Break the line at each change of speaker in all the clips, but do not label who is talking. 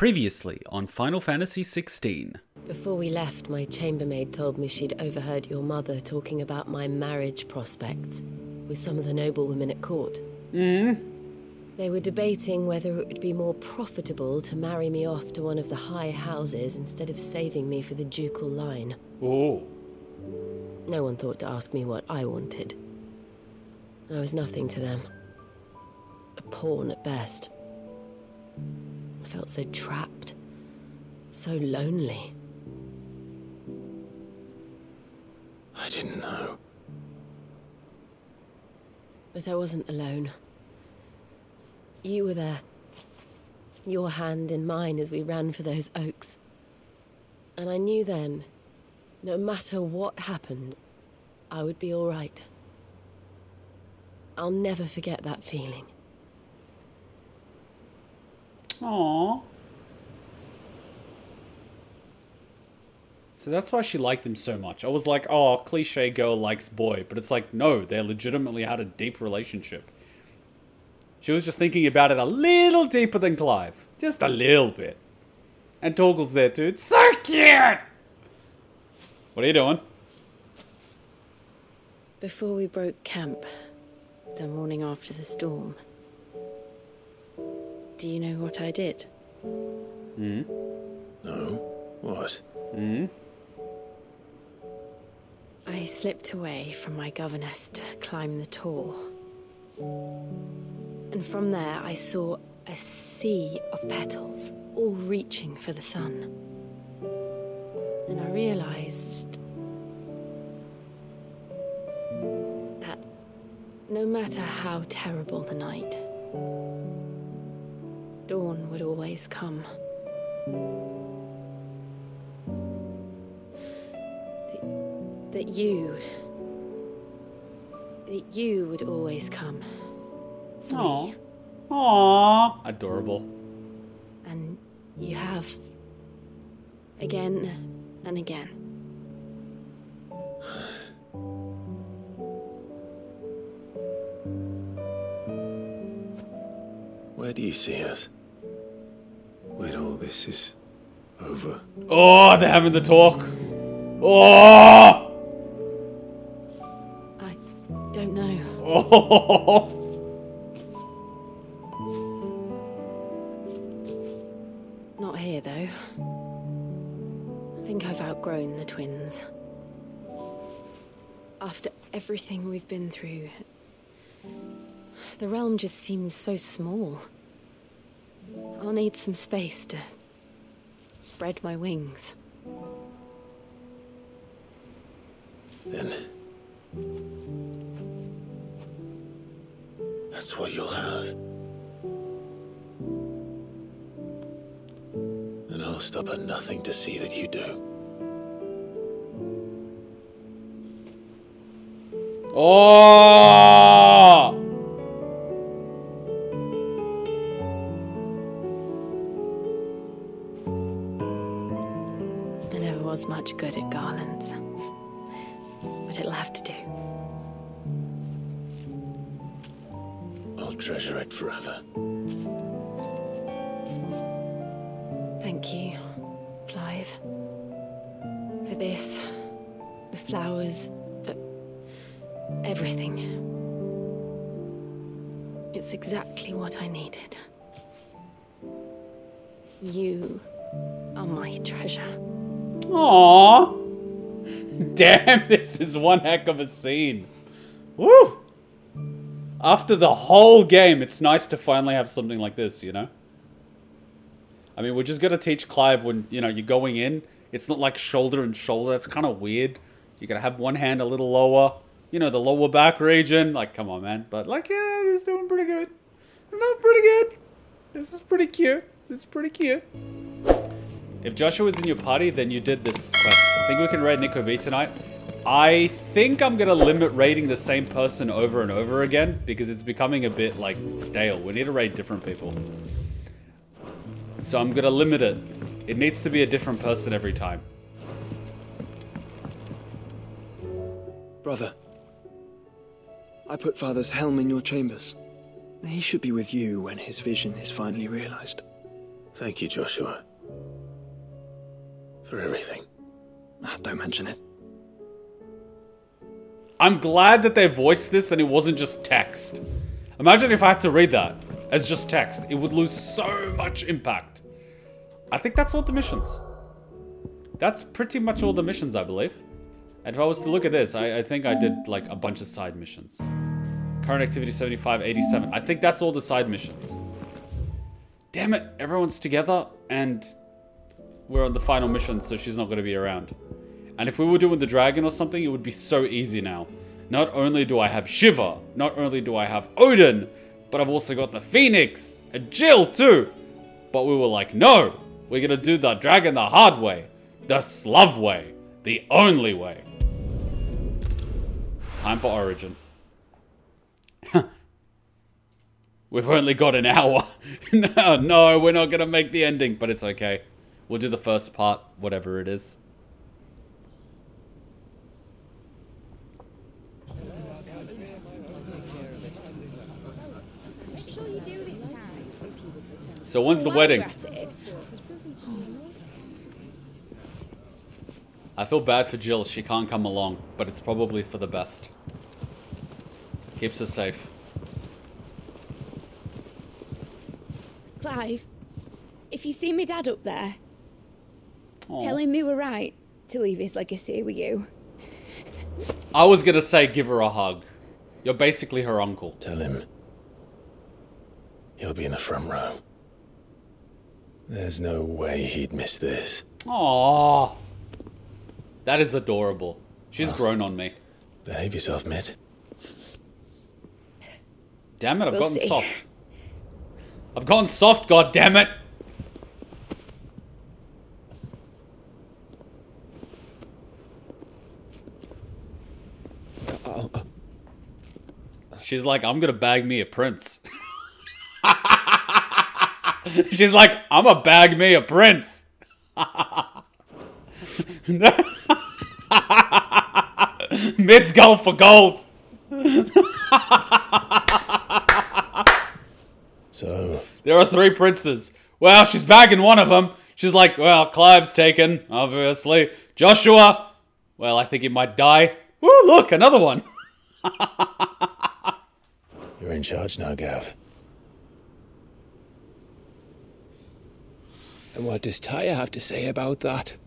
Previously on Final Fantasy XVI.
Before we left, my chambermaid told me she'd overheard your mother talking about my marriage prospects with some of the noblewomen at court. They were debating whether it would be more profitable to marry me off to one of the high houses instead of saving me for the ducal line.
Oh.
No one thought to ask me what I wanted. I was nothing to them. A pawn at best. I felt so trapped. So lonely.
I didn't know.
But I wasn't alone. You were there. Your hand in mine as we ran for those oaks. And I knew then, no matter what happened, I would be all right. I'll never forget that feeling.
Aww. So that's why she liked him so much. I was like, oh, cliche girl likes boy. But it's like, no, they legitimately had a deep relationship. She was just thinking about it a little deeper than Clive. Just a little bit. And Torgal's there too. It's so cute! What are you doing?
Before we broke camp, the morning after the storm, do you know what I did?
No? What?
I slipped away from my governess to climb the tor. And from there I saw a sea of petals, all reaching for the sun. And I realized that no matter how terrible the night, dawn would always come. That you would always come. For me.
Aww. Adorable.
And you have. Again and again.
Where do you see us? When all this is over?
Oh, they're having the talk. Oh!
I don't know.
Oh!
Not here, though. I think I've outgrown the twins. After everything we've been through, the realm just seems so small. I'll need some space to spread my wings.
Then that's what you'll have. And I'll stop at nothing to see that you do.
Oh!
I never was much good at garlands. But it'll have to do.
I'll treasure it forever.
Thank you, Clive. For this, the flowers, for everything. It's exactly what I needed. You are my treasure.
Aww. Damn, this is one heck of a scene. Woo! After the whole game, it's nice to finally have something like this, you know? I mean, we're just gonna teach Clive when, you know, you're going in. It's not like shoulder and shoulder. That's kind of weird. You gotta have one hand a little lower. You know, the lower back region. Like, come on, man. But, like, yeah, this is doing pretty good. It's doing pretty good. This is pretty cute. This is pretty cute. If Joshua was in your party, then you did this quest. I think we can raid Nico B tonight. I think I'm gonna limit raiding the same person over and over again because it's becoming a bit, like, stale. We need to raid different people. So I'm gonna limit it. It needs to be a different person every time.
Brother, I put Father's helm in your chambers. He should be with you when his vision is finally realized.
Thank you, Joshua. For everything.
Don't mention it.
I'm glad that they voiced this and it wasn't just text. Imagine if I had to read that as just text. It would lose so much impact. I think that's all the missions. That's pretty much all the missions, I believe. And if I was to look at this, I think I did like a bunch of side missions. Current activity 75, 87. I think that's all the side missions. Damn it, everyone's together and we're on the final mission, so she's not going to be around. And if we were doing the dragon or something, it would be so easy now. Not only do I have Shiva, not only do I have Odin, but I've also got the Phoenix and Jill too. But we were like, no, we're going to do the dragon the hard way. The Slav way. The only way. Time for Origin. We've only got an hour. No, we're not going to make the ending, but it's okay. We'll do the first part, whatever it is.
Make sure you do this time.
So when's the wedding? I feel bad for Jill. She can't come along, but it's probably for the best. Keeps her safe.
Clive, if you see me dad up there,
Aww.
tell him we were right to leave his legacy with you.
I was gonna say give her a hug. You're basically her uncle.
Tell him he'll be in the front row. There's no way he'd miss this.
Aww. That is adorable. She's grown on me.
Behave yourself, Mitt.
Damn it, I've
We'll
gotten
see.
soft. I've gotten soft, god damn it. She's like, I'm gonna bag me a prince. She's like, I'm gonna bag me a prince. Mid's going for gold.
So,
There are 3 princes. Well, she's bagging one of them. She's like, well, Clive's taken, obviously. Joshua, well, I think he might die. Woo, look, another one.
you're in charge now, Gav.
And what does Taya have to say about that?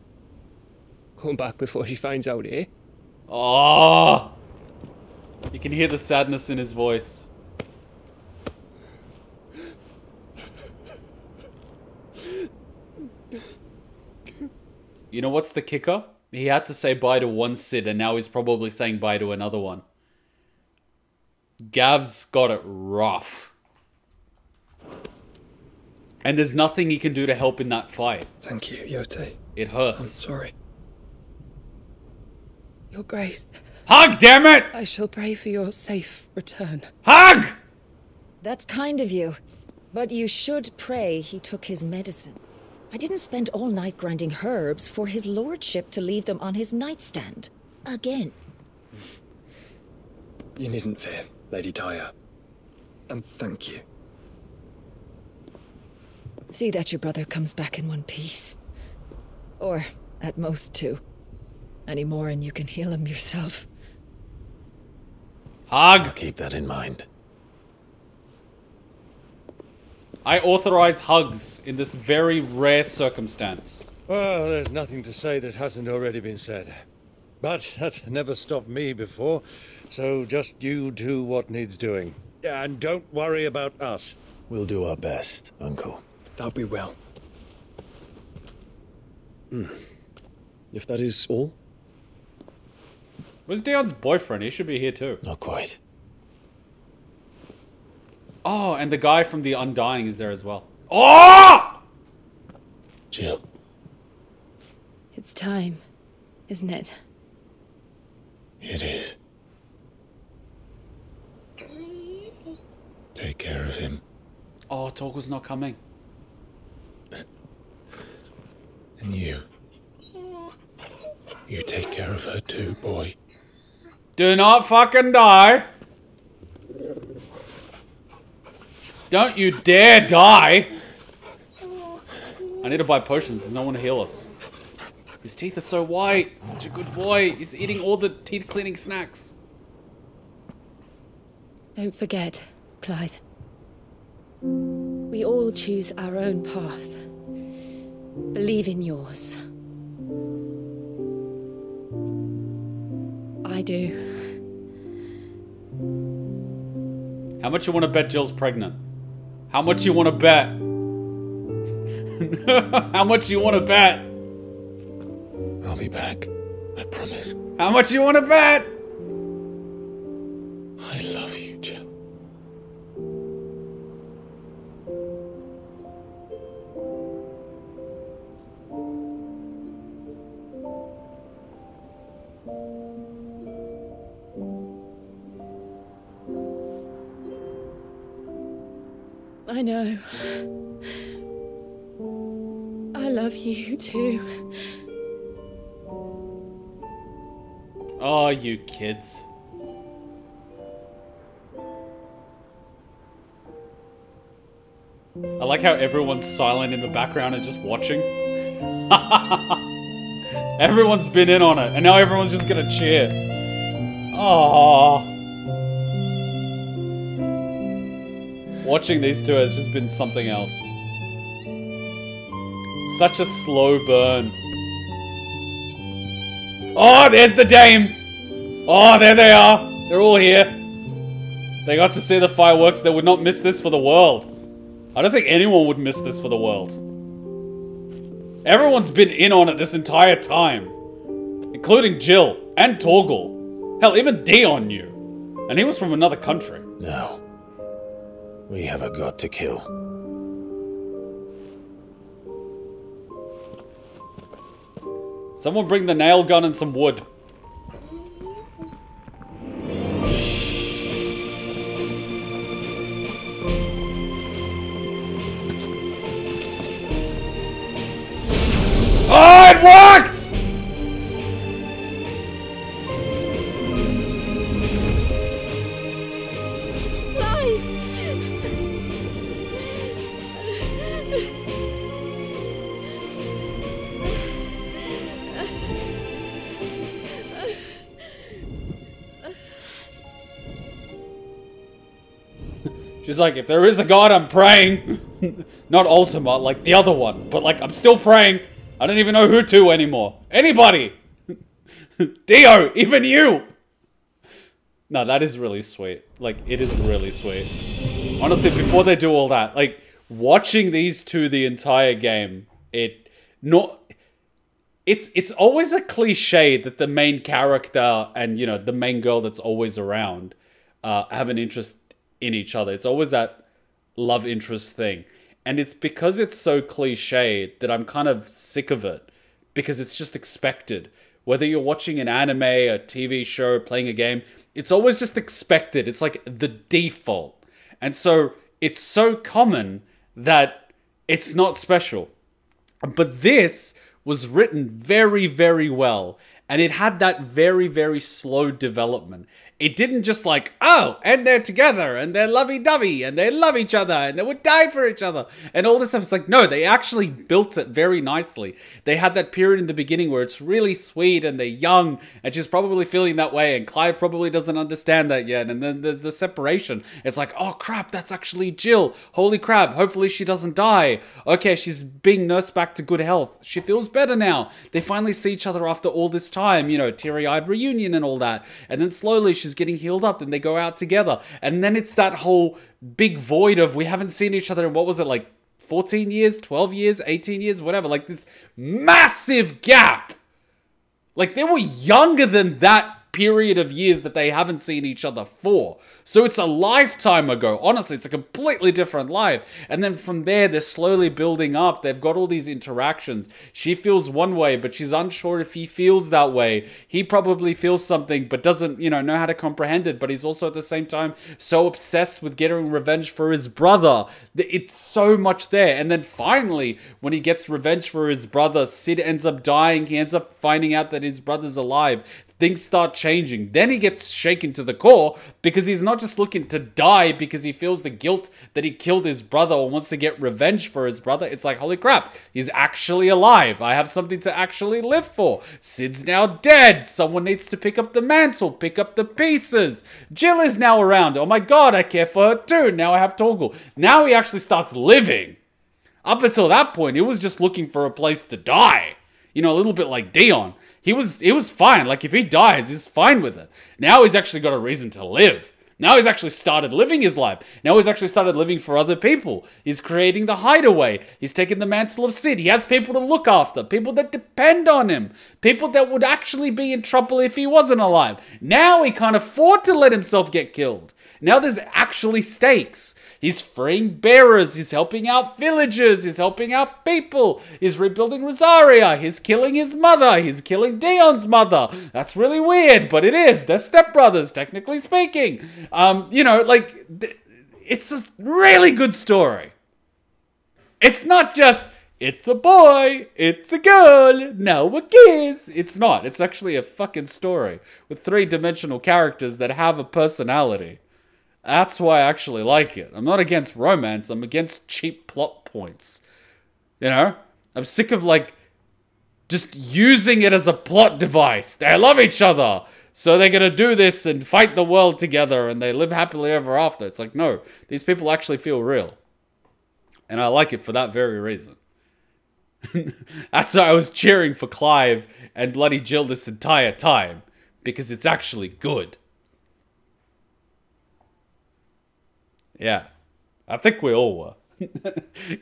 Come back before she finds out, eh?
Oh, you can hear the sadness in his voice. You know what's the kicker? He had to say bye to one Sid, and now he's probably saying bye to another one. Gav's got it rough. And there's nothing he can do to help in that fight.
Thank you, Yote.
It
I'm
hurts.
sorry.
Your Grace,
Hug, damn it!
I shall pray for your safe return.
Hug!
That's kind of you. But you should pray he took his medicine. I didn't spend all night grinding herbs for his lordship to leave them on his nightstand. Again.
You needn't fear, Lady Taya. And thank you.
See that your brother comes back in one piece. Or, at most, 2. Any more and you can heal him yourself.
Hug!
Keep that in mind.
I authorize hugs in this very rare circumstance.
Well, there's nothing to say that hasn't already been said. But that's never stopped me before, so just you do what needs doing. And don't worry about us.
We'll do our best, Uncle.
That we will.
If that is all,
Where's Dion's boyfriend? He should be here too.
Not quite.
Oh, and the guy from The Undying is there as well. Oh!
Jill.
It's time, isn't it?
It is. Take care of him.
Oh, Torgal's not coming.
And you. You take care of her too, boy.
Do not fucking die. Don't you dare die. I need to buy potions. There's no one to heal us. His teeth are so white. Such a good boy. He's eating all the teeth cleaning snacks.
Don't forget, Clive. We all choose our own path. Believe in yours. I do.
How much you want to bet Jill's pregnant? How much you want to bet? How much you want to bet?
I'll be back. I promise.
How much you want to bet?
I love you, Jill.
I know. I love you too.
Oh, you kids. I like how everyone's silent in the background and just watching. Everyone's been in on it, and now everyone's just gonna cheer. Aww. Watching these two has just been something else. Such a slow burn. Oh, there's the dame! Oh, there they are! They're all here. They got to see the fireworks. They would not miss this for the world. I don't think anyone would miss this for the world. Everyone's been in on it this entire time. Including Jill and Torgal. Hell, even Dion knew. And he was from another country.
Now, we have a god to kill.
Someone bring the nail gun and some wood. Oh, it worked! She's like, if there is a god, I'm praying. Not Ultima, like the other one. But like, I'm still praying. I don't even know who to anymore. Anybody! Dio, even you! No, that is really sweet. Like, it is really sweet. Honestly, before they do all that, like, watching these two the entire game, it's always a cliche that the main character and, you know, the main girl that's always around have an interest in each other. It's always that love interest thing. And it's because it's so cliche that I'm kind of sick of it. Because it's just expected. Whether you're watching an anime, a TV show, playing a game, it's always just expected. It's like the default. And so it's so common that it's not special. But this was written very, very well. And it had that very, very slow development. It didn't just like, oh, and they're together, and they're lovey-dovey, and they love each other, and they would die for each other, and all this stuff. It's like, no, they actually built it very nicely. They had that period in the beginning where it's really sweet, and they're young, and she's probably feeling that way, and Clive probably doesn't understand that yet, and then there's the separation. It's like, oh crap, that's actually Jill. Holy crap, hopefully she doesn't die. Okay, she's being nursed back to good health. She feels better now. They finally see each other after all this time, you know, teary-eyed reunion and all that, and then slowly she's getting healed up and they go out together, and then it's that whole big void of we haven't seen each other in, what was it, like 14 years, 12 years, 18 years, whatever, like this massive gap. Like they were younger than that period of years that they haven't seen each other for. So it's a lifetime ago. Honestly, it's a completely different life. And then from there, they're slowly building up. They've got all these interactions. She feels one way, but she's unsure if he feels that way. He probably feels something, but doesn't, you know how to comprehend it. But he's also at the same time so obsessed with getting revenge for his brother. It's so much there. And then finally, when he gets revenge for his brother, Sid ends up dying. He ends up finding out that his brother's alive. things start changing. Then he gets shaken to the core because he's not just looking to die because he feels the guilt that he killed his brother or wants to get revenge for his brother. It's like, holy crap, he's actually alive. I have something to actually live for. Sid's now dead. Someone needs to pick up the mantle, pick up the pieces. Jill is now around. Oh my god, I care for her too. Now I have Torgal. Now he actually starts living. Up until that point, he was just looking for a place to die. You know, a little bit like Dion. He was fine. Like, if he dies, he's fine with it. Now he's actually got a reason to live. Now he's actually started living his life. Now he's actually started living for other people. He's creating the hideaway. He's taken the mantle of Sid. He has people to look after. People that depend on him. People that would actually be in trouble if he wasn't alive. Now he can't afford to let himself get killed. Now there's actually stakes. He's freeing bearers, he's helping out villagers, he's helping out people, he's rebuilding Rosaria, he's killing his mother, he's killing Dion's mother. That's really weird, but it is. They're stepbrothers, technically speaking. You know, like, it's a really good story. It's not just, it's a boy, it's a girl, now we're kids. It's not. It's actually a fucking story with three-dimensional characters that have a personality. That's why I actually like it. I'm not against romance. I'm against cheap plot points. You know? I'm sick of, like, just using it as a plot device. They love each other, so they're gonna do this and fight the world together and they live happily ever after. It's like, no. These people actually feel real. And I like it for that very reason. That's why I was cheering for Clive and bloody Jill this entire time. Because it's actually good. Yeah, I think we all were.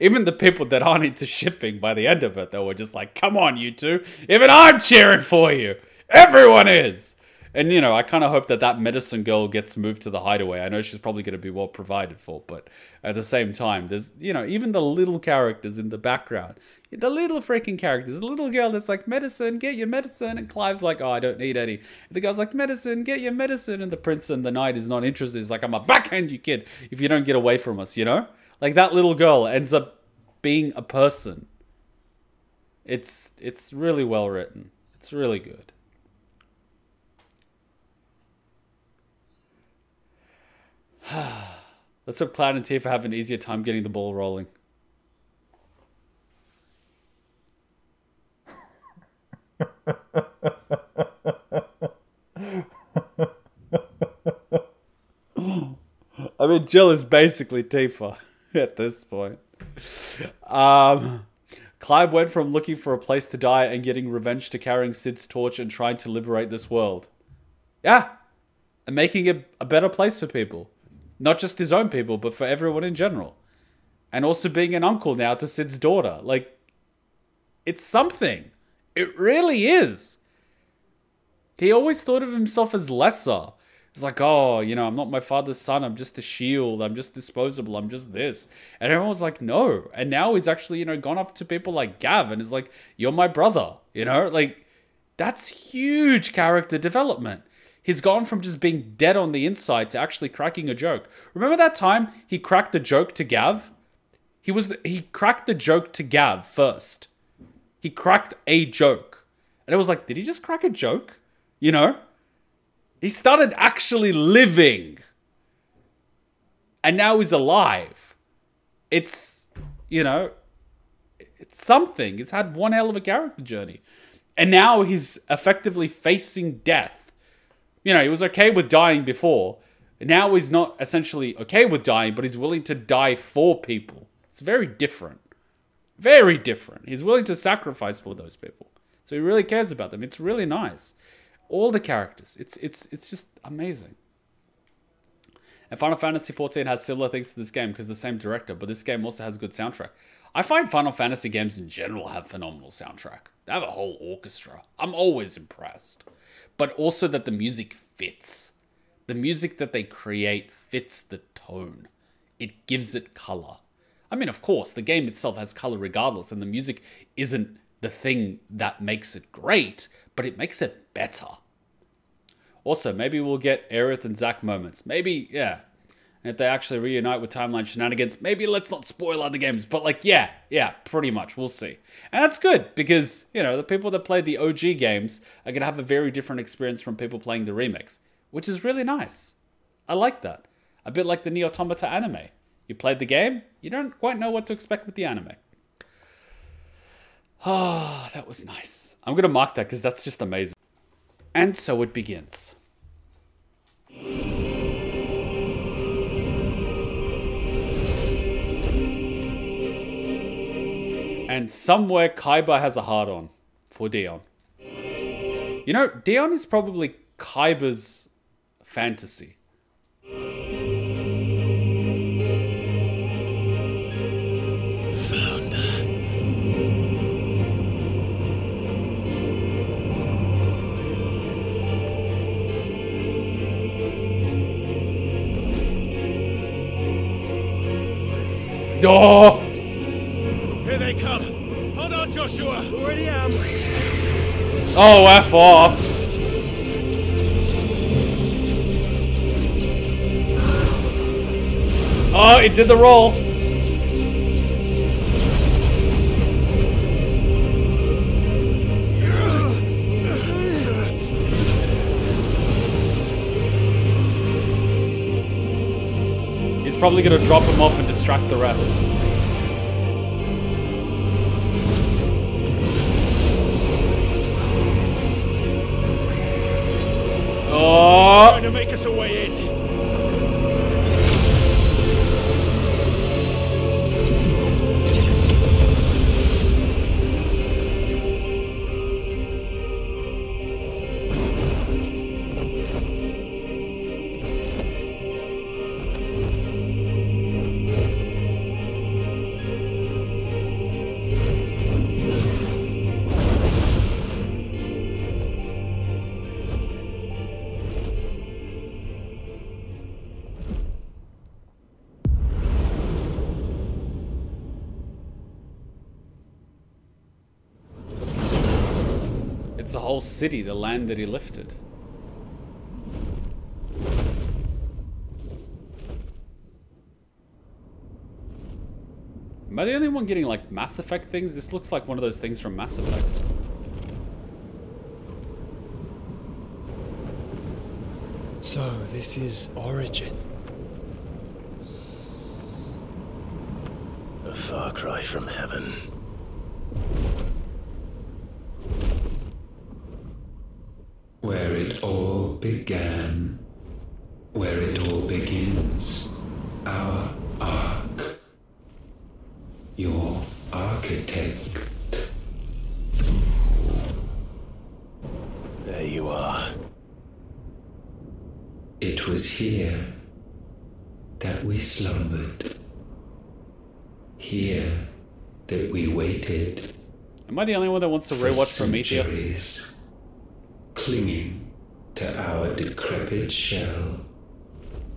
Even the people that aren't into shipping by the end of it, they were just like, come on, you two. Even I'm cheering for you. Everyone is. And, you know, I kind of hope that that medicine girl gets moved to the hideaway. I know she's probably going to be well provided for, but at the same time, there's, you know, even the little characters in the background. The little freaking characters. The little girl that's like, medicine, get your medicine. And Clive's like, oh, I don't need any. And the guy's like, medicine, get your medicine. And the prince and the knight is not interested. He's like, I'm a backhand you, kid, if you don't get away from us, you know? Like, that little girl ends up being a person. It's really well written. It's really good. Let's hope Cloud and Tifa have an easier time getting the ball rolling. I mean, Jill is basically Tifa at this point. Clive went from looking for a place to die and getting revenge to carrying Sid's torch and trying to liberate this world. Yeah, and making it a better place for people. Not just his own people, but for everyone in general. And also being an uncle now to Sid's daughter. Like, it's something. It really is. He always thought of himself as lesser. It's like, oh, you know, I'm not my father's son. I'm just a shield. I'm just disposable. I'm just this. And everyone was like, no. And now he's actually, you know, gone up to people like Gav and is like, you're my brother. You know, like, that's huge character development. He's gone from just being dead on the inside to actually cracking a joke. Remember that time he cracked the joke to Gav? He cracked the joke to Gav first. He cracked a joke. And it was like, did he just crack a joke? You know? He started actually living. And now he's alive. It's, you know, it's something. He's had one hell of a character journey. And now he's effectively facing death. You know, he was okay with dying before. Now he's not essentially okay with dying, but he's willing to die for people. It's very different. Very different. He's willing to sacrifice for those people. So he really cares about them. It's really nice. All the characters. It's just amazing. And Final Fantasy XIV has similar things to this game because the same director, but this game also has a good soundtrack. I find Final Fantasy games in general have phenomenal soundtrack. They have a whole orchestra. I'm always impressed. But also that the music fits. The music that they create fits the tone. It gives it color. I mean, of course, the game itself has color regardless, and the music isn't the thing that makes it great, but it makes it better. Also, maybe we'll get Aerith and Zack moments. Maybe, yeah. And if they actually reunite with timeline shenanigans, maybe let's not spoil other games. But like, yeah, pretty much. We'll see. And that's good because, you know, the people that played the OG games are going to have a very different experience from people playing the remakes, which is really nice. I like that. A bit like the Nier Automata anime. You played the game, you don't quite know what to expect with the anime. Ah, that was nice. I'm going to mark that because that's just amazing. And so it begins. And somewhere Kaiba has a hard-on for Dion. You know, Dion is probably Kaiba's fantasy.
Found her.
Oh!
Here they come. Hold on, Joshua. Already am.
Oh, F off. Oh, it did the roll. He's probably gonna drop him off and distract the rest. Oh!
Trying to make us a way in.
It's the whole city, the land that he lifted. Am I the only one getting like Mass Effect things? This looks like one of those things from Mass Effect.
So, this is Origin. A far cry from heaven.
Where it all began, where it all begins, our arc, your architect.
There you are.
It was here that we slumbered, here that we waited.
Am I the only one that wants to rewatch Prometheus?
Centuries, clinging to our decrepit shell,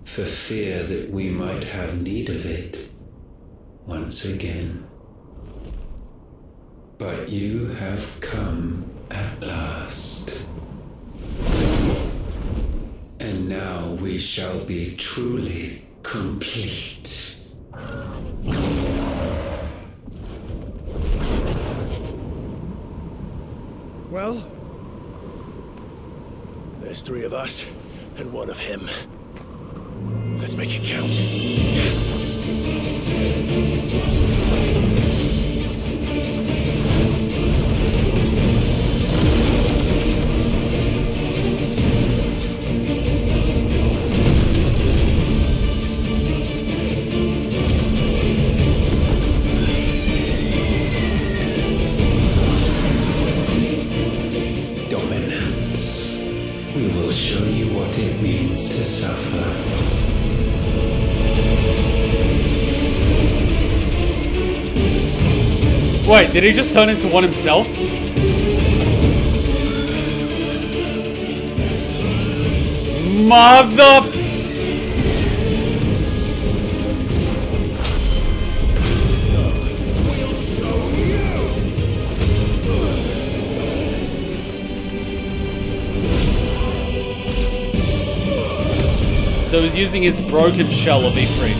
for fear that we might have need of it once again. But you have come at last. And now we shall be truly complete.
Well, there's 3 of us and 1 of him. Let's make it count.
We will show you what it means to suffer.
Wait, did he just turn into one himself? Mother... So So he's using his broken shell of Ifrit.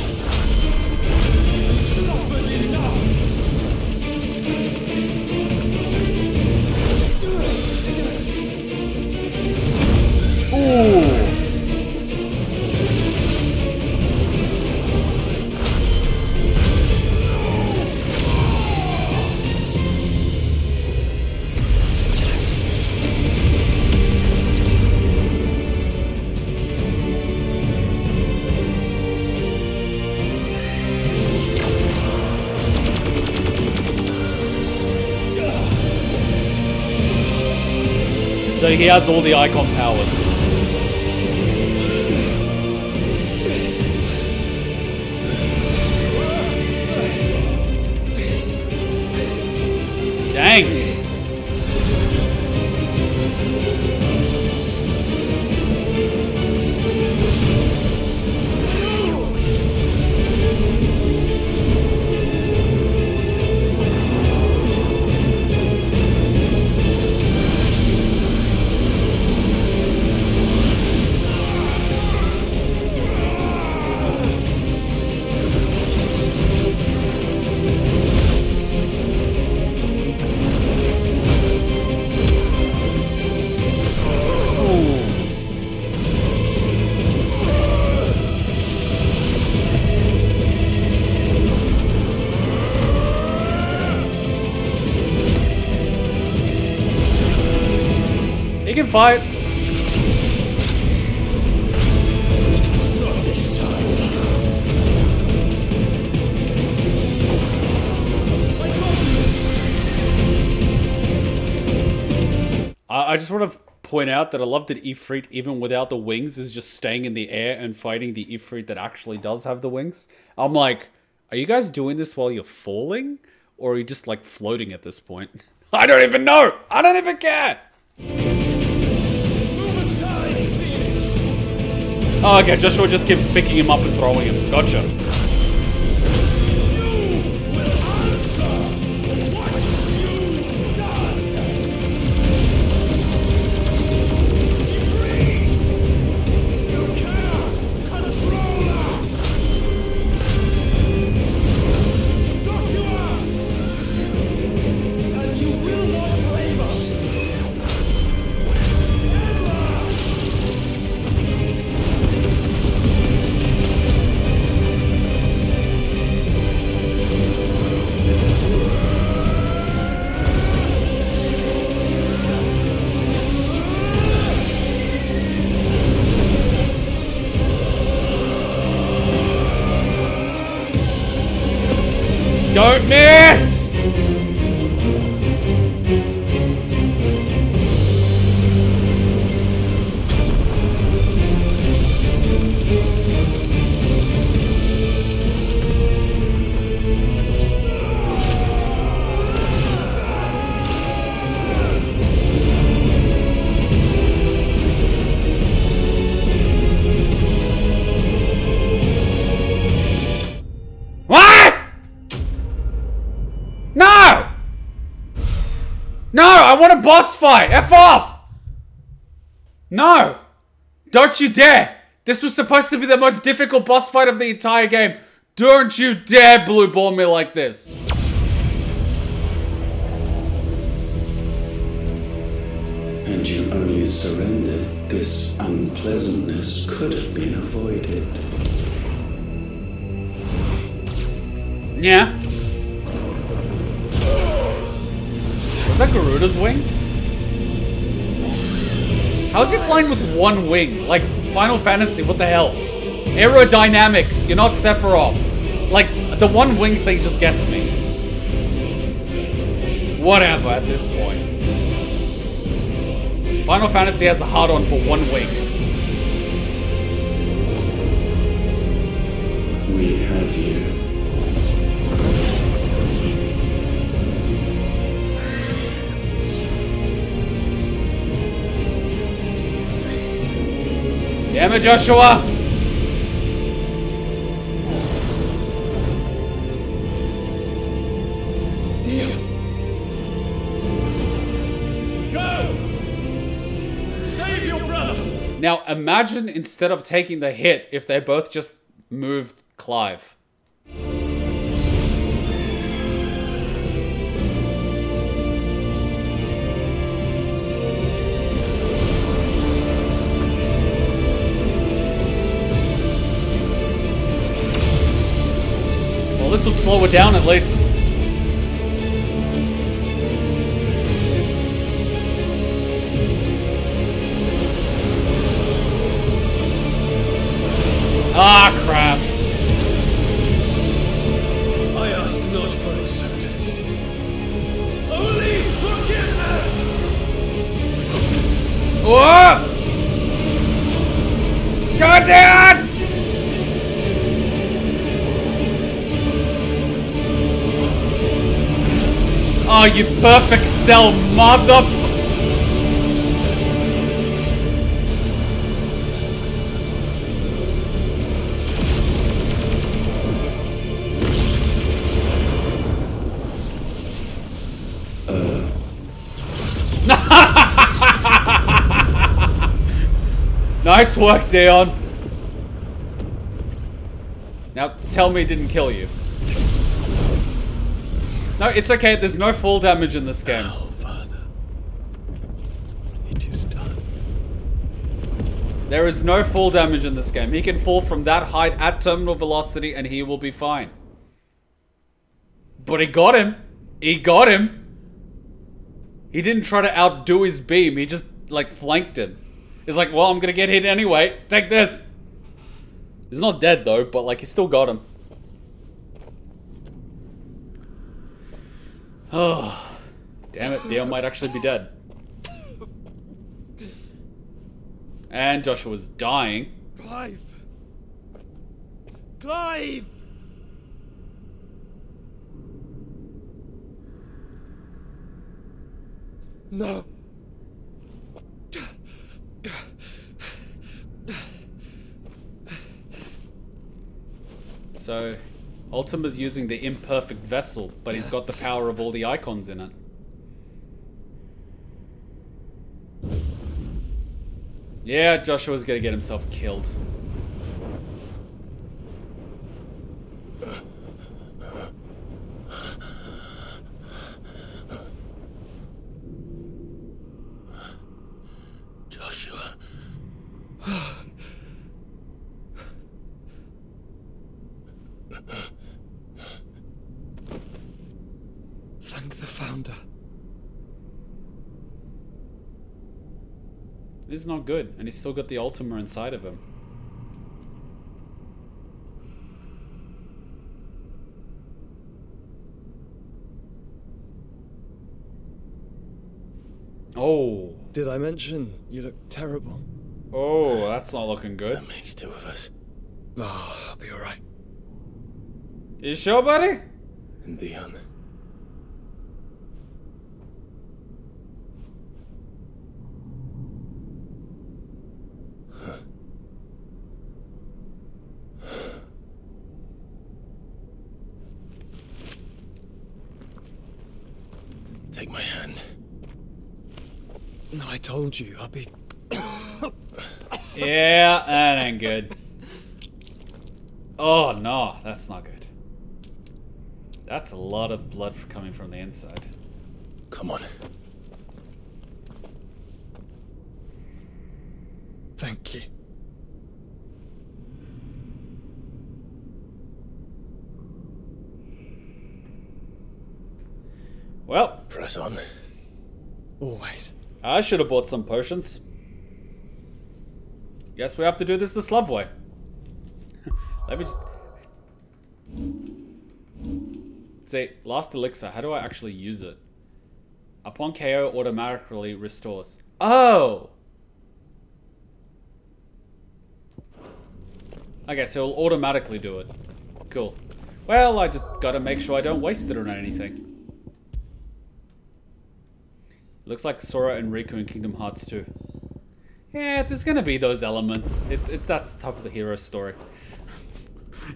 Ooh. So he has all the icon powers. Dang. He can fight.
Not this time.
I just want to point out that I love that Ifrit, even without the wings, is just staying in the air and fighting the Ifrit that actually does have the wings. I'm like, are you guys doing this while you're falling? Or are you just like floating at this point? I don't even know! I don't even care! Oh, okay, Joshua just keeps picking him up and throwing him. Gotcha. Don't miss! No, I want a boss fight! F off! No! Don't you dare! This was supposed to be the most difficult boss fight of the entire game. Don't you dare blue ball me like this.
And you only surrendered. This unpleasantness could have been avoided.
Yeah. Was that Garuda's wing? How is he flying with one wing? Like, Final Fantasy, what the hell? Aerodynamics, you're not Sephiroth. Like, the one wing thing just gets me. Whatever at this point. Final Fantasy has a hard-on for one wing.
We have you.
Damn it, Joshua!
Deal. Go! Save your brother!
Now, imagine instead of taking the hit, if they both just moved Clive. Well, this would slow it down at least. Ah, crap.
I asked not for acceptance. Only forgiveness!
Whoa! God damn! Oh, you perfect cell mother... Nice work, Dion. Now, tell me it didn't kill you. No, it's okay. There's no fall damage in this game.
Oh, Father. It is done.
There is no fall damage in this game. He can fall from that height at terminal velocity and he will be fine. But he got him. He got him. He didn't try to outdo his beam. He just, like, flanked him. He's like, well, I'm gonna get hit anyway. Take this. He's not dead, though, but, like, he still got him. Oh. Damn it, Dion might actually be dead. And Joshua's dying.
Clive! Clive! No.
So, Ultima's using the imperfect vessel, but he's got the power of all the icons in it. Yeah, Joshua's gonna get himself killed.
Joshua.
Thank the Founder.
This is not good, and he's still got the Ultima inside of him. Oh.
Did I mention you look terrible?
Oh, that's not looking good.
That makes two of us.
Oh, I'll be alright.
You sure, buddy?
And Dion. Take my hand.
No, I told you, I'll be...
Yeah, that ain't good. Oh, no, that's not good. That's a lot of blood coming from the inside.
Come on.
Thank you.
Well,
Press on.
Always.
I should have bought some potions. Guess we have to do this the Slav way. Let me just... See, last elixir, how do I actually use it? Upon KO, automatically restores. Oh! Okay, so it'll automatically do it. Cool. Well, I just gotta make sure I don't waste it on anything. Looks like Sora and Riku in Kingdom Hearts 2. Yeah, there's gonna be those elements. It's that type of the hero story.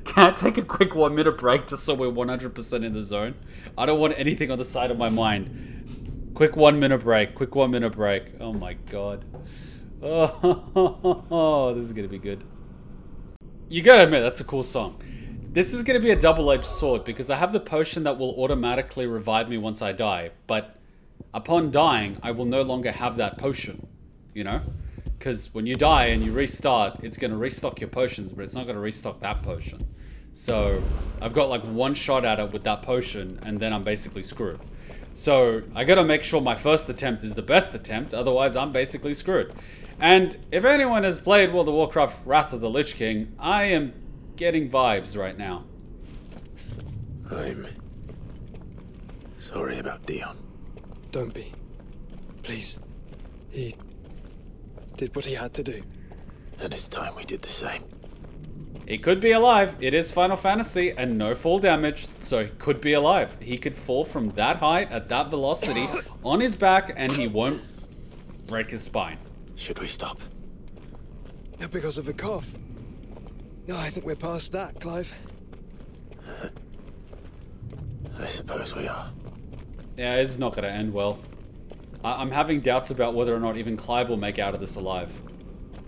Can I take a quick 1 minute break just so we're 100% in the zone? I don't want anything on the side of my mind. Quick 1 minute break. Quick 1 minute break. Oh my god. Oh, this is gonna be good. You gotta admit, that's a cool song. This is gonna be a double-edged sword because I have the potion that will automatically revive me once I die, but upon dying, I will no longer have that potion, you know? Because when you die and you restart, it's gonna restock your potions, but it's not gonna restock that potion. So I've got like one shot at it with that potion, and then I'm basically screwed. So I gotta make sure my first attempt is the best attempt, otherwise I'm basically screwed. And if anyone has played World of Warcraft Wrath of the Lich King, I am getting vibes right now.
I'm sorry about Dion.
Don't be. Please. He did what he had to do.
And it's time we did the same.
He could be alive. It is Final Fantasy and no fall damage, so he could be alive. He could fall from that height at that velocity on his back and he won't break his spine.
Should we stop?
No, because of the cough. No, I think we're past that, Clive.
I suppose we are.
Yeah, this is not going to end well. I'm having doubts about whether or not even Clive will make out of this alive.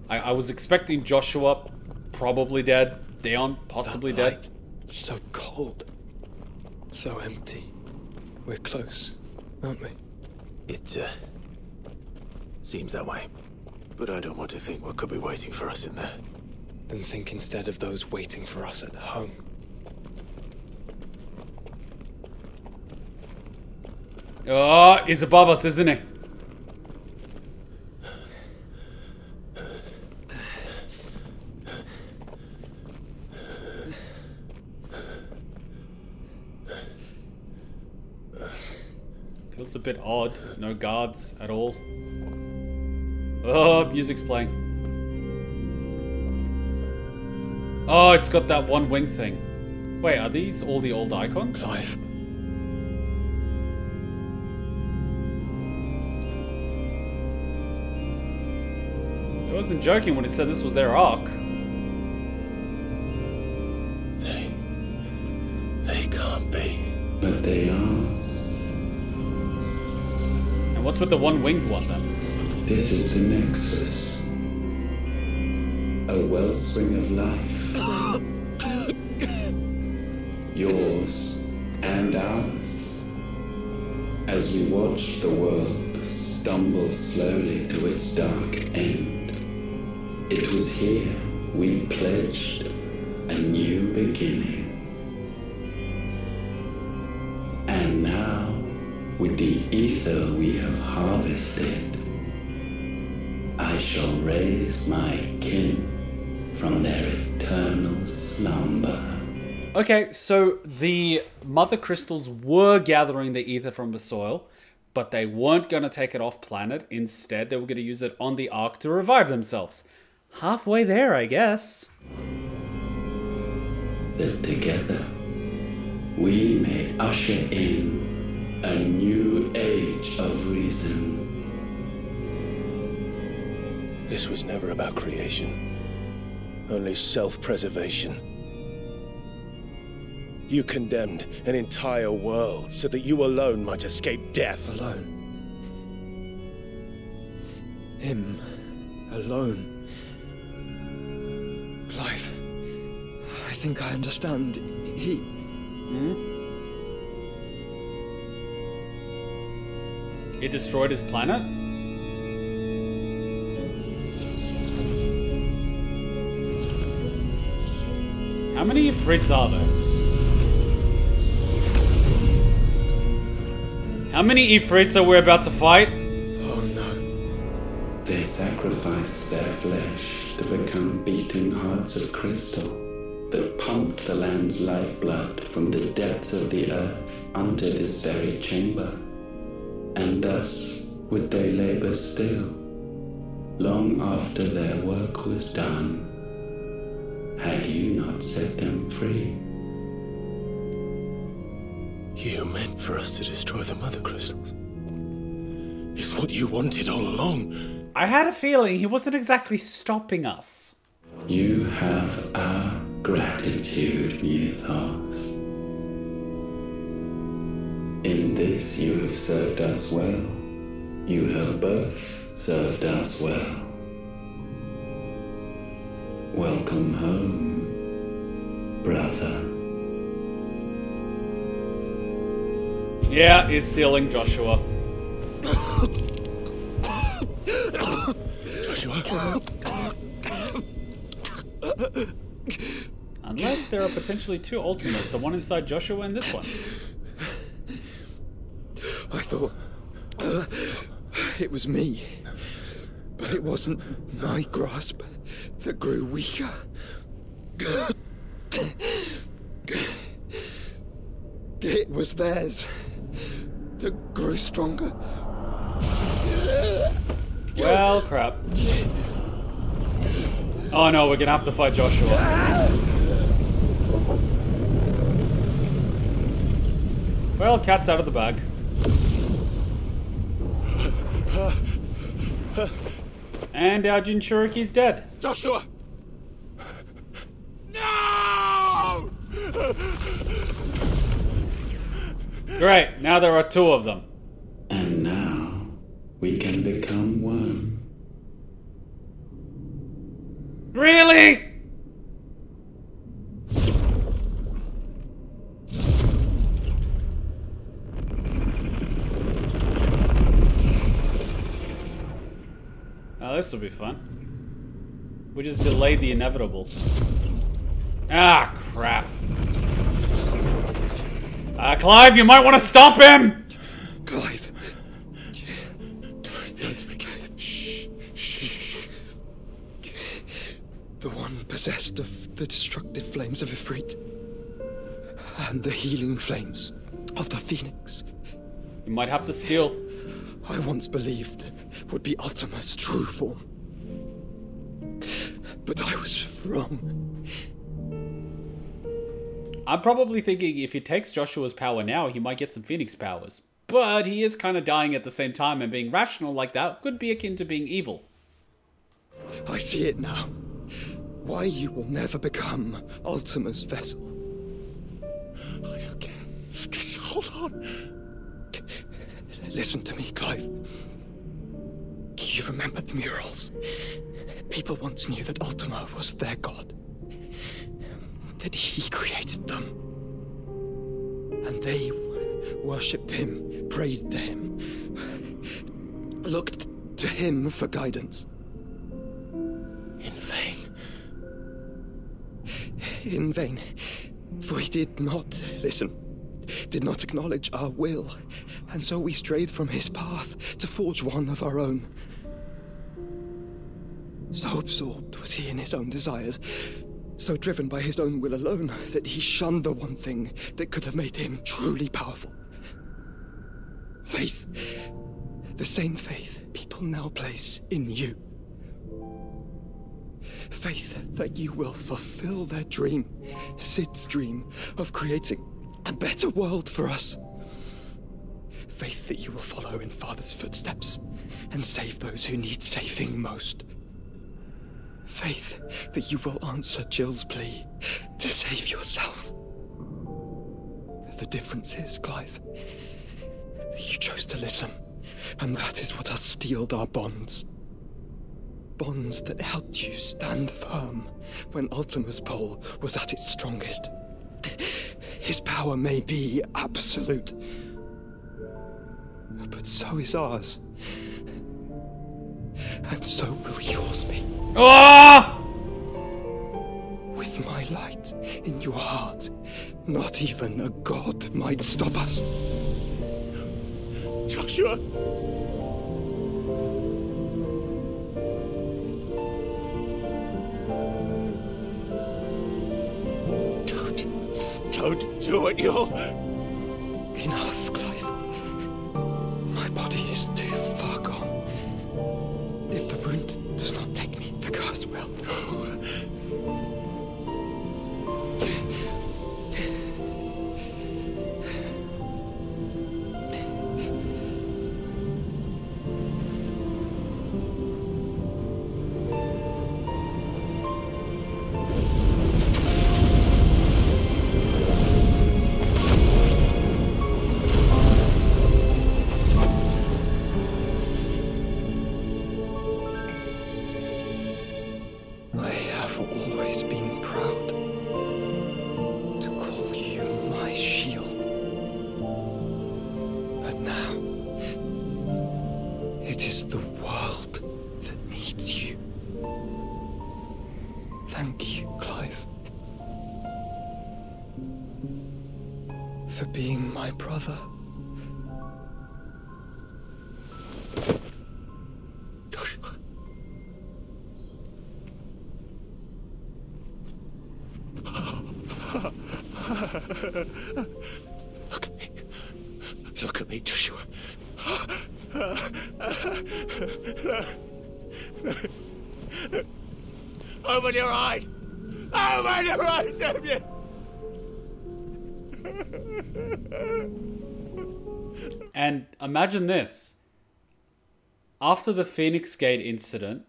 I was expecting Joshua, probably dead. Dion, possibly dead.
So cold. So empty. We're close, aren't we?
It seems that way. But I don't want to think what could be waiting for us in there.
Then think instead of those waiting for us at home.
Oh, he's above us, isn't he? Feels a bit odd. No guards at all. Oh, music's playing. Oh, it's got that one wing thing. Wait, are these all the old icons?
Clive.
I wasn't joking when he said this was their arc.
They can't be.
But they are.
And what's with the one winged one then?
This is the nexus. A wellspring of life. Yours and ours. As we watch the world stumble slowly to its dark end, it was here we pledged a new beginning. And now, with the ether we have harvested, I shall raise my kin from their eternal slumber.
Okay, so the mother crystals were gathering the ether from the soil, but they weren't going to take it off planet. Instead, they were going to use it on the Ark to revive themselves. Halfway there, I guess.
That together, we may usher in a new age of reason.
This was never about creation. Only self-preservation. You condemned an entire world so that you alone might escape death.
Alone. Him. Alone. Clive. I think I understand. He...
He destroyed his planet? How many Ifrits are there? How many Ifrits are we about to fight?
Oh no.
They sacrificed their flesh to become beating hearts of crystal that pumped the land's lifeblood from the depths of the earth unto this very chamber. And thus would they labor still, long after their work was done, had you not set them free.
You meant for us to destroy the mother crystals. It's what you wanted all along.
I had a feeling he wasn't exactly stopping us.
You have our gratitude, Neothos. In this you have served us well. You have both served us well. Welcome home, brother.
Yeah, he's stealing Joshua.
Joshua.
Unless there are potentially two Ultimas, the one inside Joshua and this one.
I thought it was me, but it wasn't my grasp that grew weaker. It was theirs that grew stronger.
Well, crap. Oh no, we're gonna have to fight Joshua. Well, cat's out of the bag. And our Jinchuriki's dead.
Joshua! No!
Great, now there are two of them.
And now we can become one.
Really? Oh, this will be fun. We just delayed the inevitable. Ah, crap. Clive, you might want to stop him!
Clive. Don't speak. Shh. The one possessed of the destructive flames of Ifrit. And the healing flames of the Phoenix.
You might have to steal.
I once believed would be Ultima's true form. But I was wrong.
I'm probably thinking if he takes Joshua's power now, he might get some Phoenix powers. But he is kind of dying at the same time, and being rational like that could be akin to being evil.
I see it now. Why you will never become Ultima's vessel.
I don't care. Just hold on.
Listen to me, Clive. You remember the murals? People once knew that Ultima was their god. That he created them. And they worshipped him, prayed to him, looked to him for guidance. In vain. In vain. For he did not listen, did not acknowledge our will, and so we strayed from his path to forge one of our own. So absorbed was he in his own desires, so driven by his own will alone, that he shunned the one thing that could have made him truly powerful. Faith. The same faith people now place in you. Faith that you will fulfill their dream, Sid's dream, of creating a better world for us. Faith that you will follow in Father's footsteps and save those who need saving most. Faith that you will answer Jill's plea to save yourself. The difference is, Clive, that you chose to listen, and that is what has steeled our bonds. Bonds that helped you stand firm when Ultima's pull was at its strongest. His power may be absolute, but so is ours. And so will yours be.
Ah!
With my light in your heart, not even a god might stop us.
Joshua! Don't do it, you'll...
Enough, Clive. My body is too far gone. If the wound does not take me, the curse will. I It is the world that needs you. Thank you, Clive. For being my brother. Joshua. Look at me. Look at me, Joshua. Open your eyes! Open your eyes, damn you!
And imagine this. After the Phoenix Gate incident,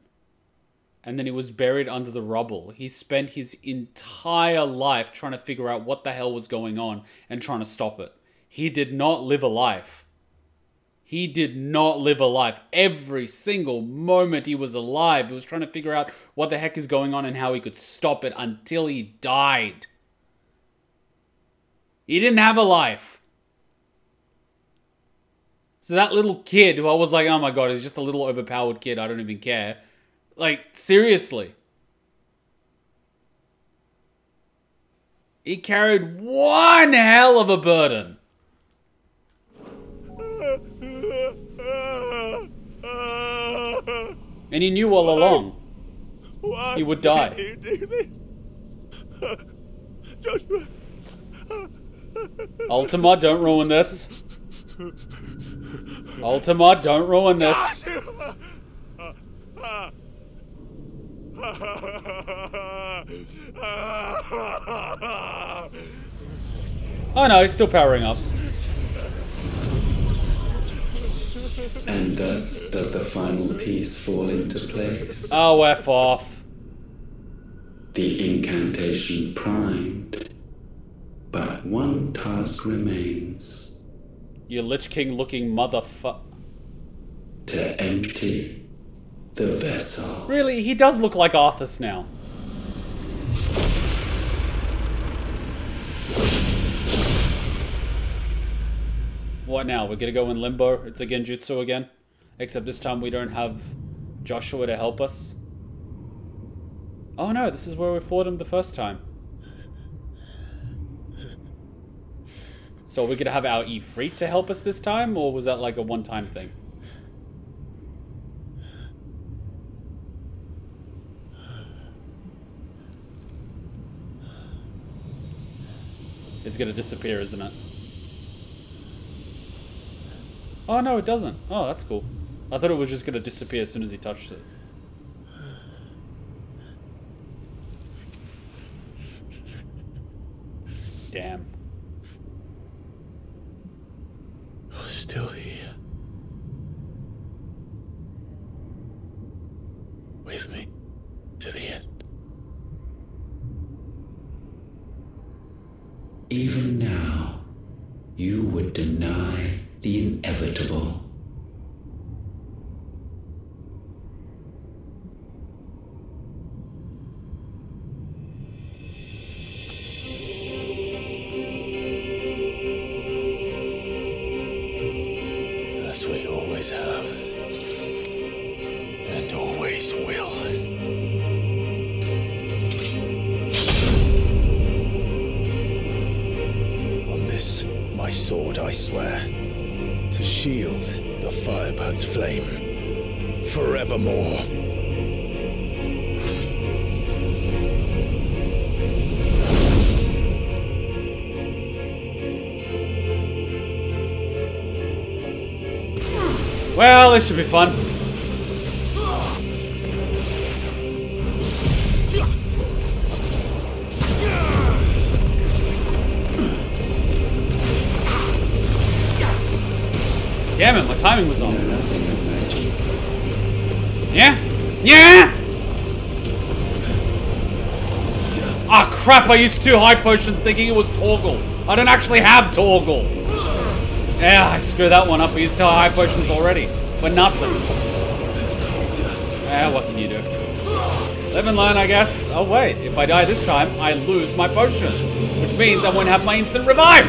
and then he was buried under the rubble, he spent his entire life trying to figure out what the hell was going on and trying to stop it. He did not live a life. He did not live a life. Every single moment he was alive, he was trying to figure out what the heck is going on and how he could stop it until he died. He didn't have a life. So that little kid who I was like, oh my god, he's just a little overpowered kid, I don't even care. Like, seriously. He carried one hell of a burden. And he knew all along he would die.
Why you do this? Joshua.
Ultima, don't ruin this. Ultima, don't ruin this. Oh no, he's still powering up.
And thus does the final piece fall into place.
Oh, F off.
The incantation primed. But one task remains.
You Lich King looking motherfucker.
To empty the vessel.
Really, he does look like Arthas now. What now? We're gonna go in limbo? It's a Genjutsu again? Except this time we don't have Joshua to help us. Oh no, this is where we fought him the first time. So are we gonna have our Ifrit to help us this time? Or was that like a one-time thing? It's gonna disappear, isn't it? Oh no, it doesn't. Oh, that's cool. I thought it was just gonna disappear as soon as he touched it. Damn.
You're still here. With me to the end.
Even now, you would deny the inevitable.
That's what you always have. And always will. On this, my sword, I swear, to shield the Firebird's flame forevermore.
Well, this should be fun. Damn it, my timing was off. Yeah? Yeah! Ah, crap, I used 2 high potions thinking it was Torgal. I don't actually have Torgal. Yeah, I screwed that one up. I used 2 high potions already. For nothing. Yeah, what can you do? Live and learn, I guess. Oh, wait. If I die this time, I lose my potion. Which means I won't have my instant revive.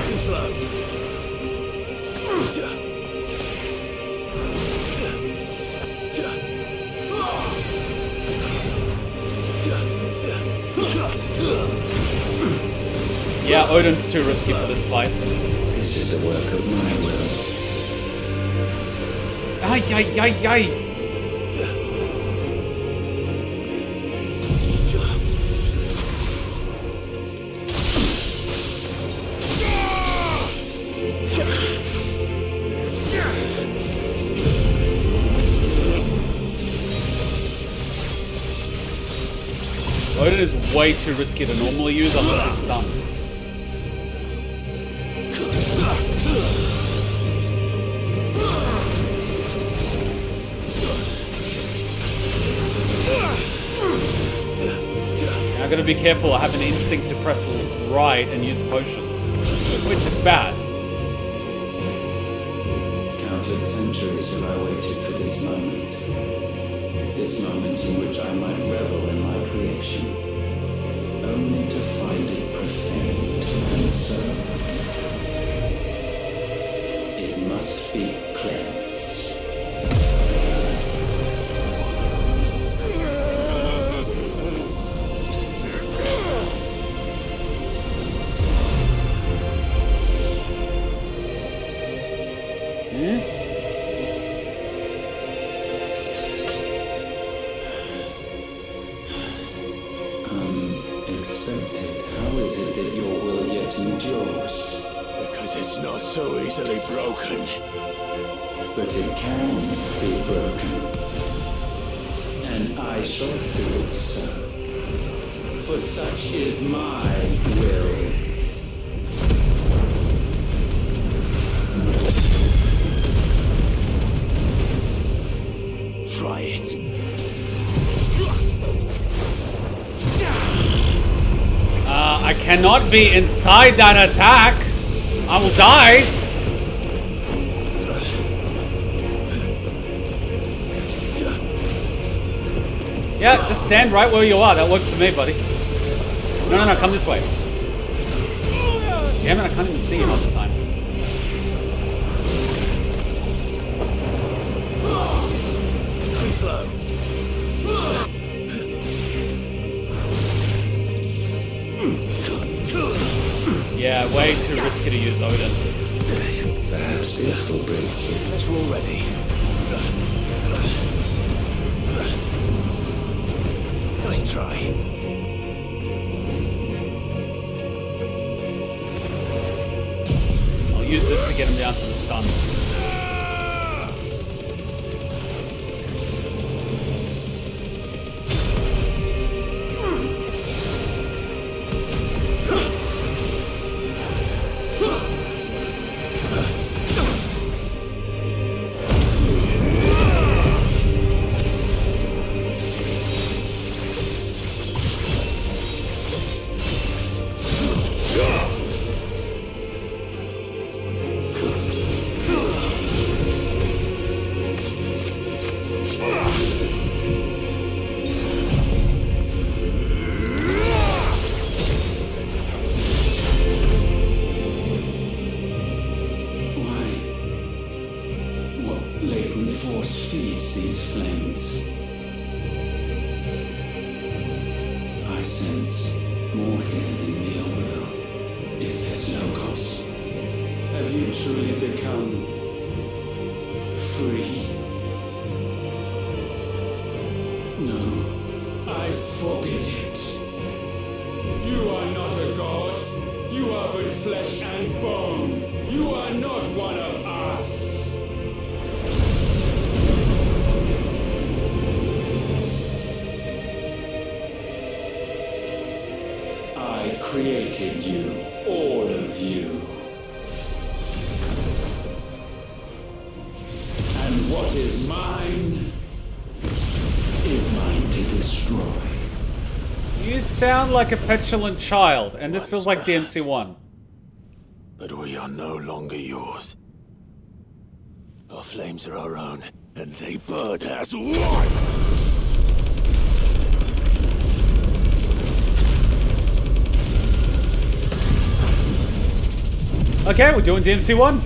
Yeah, Odin's too risky for this fight.
This is the work of my will.
Ay, ay, ay, ay. Odin is way too risky to normally use unless he's stunned. I gotta be careful, I have an instinct to press right and use potions, which is bad.
Countless centuries have I waited for this moment. This moment in which I might revel in my creation, only to find it profaned and so. It must be cleansed. Unexpected. How is it that your will yet endures?
Because it's not so easily broken.
But it can be broken. And I shall see it so. For such is my will.
Try it.
I cannot be inside that attack. I will die. Yeah, just stand right where you are. That works for me, buddy. No, no, no, come this way. Damn it, I can't even see you half the time.
Too slow.
Yeah, way too risky to use Odin.
Perhaps this will break you.
As we're ready. Nice try.
I'll use this to get him down to the stun. Sound like a petulant child, and this feels like DMC 1.
But we are no longer yours. Our flames are our own, and they burn as one!
Okay, we're doing DMC 1.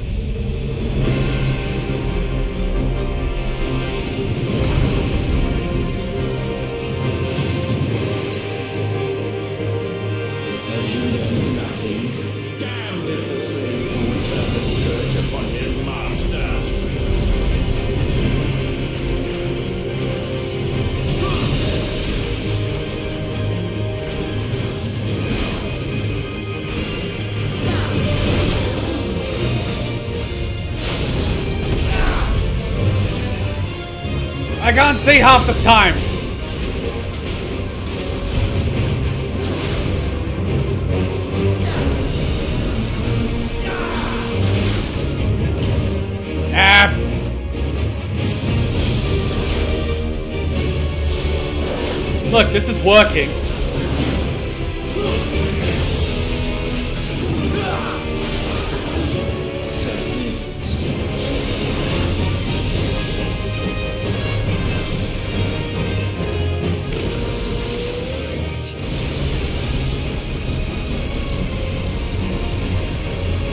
I can't see half the time. Ah. Look, this is working.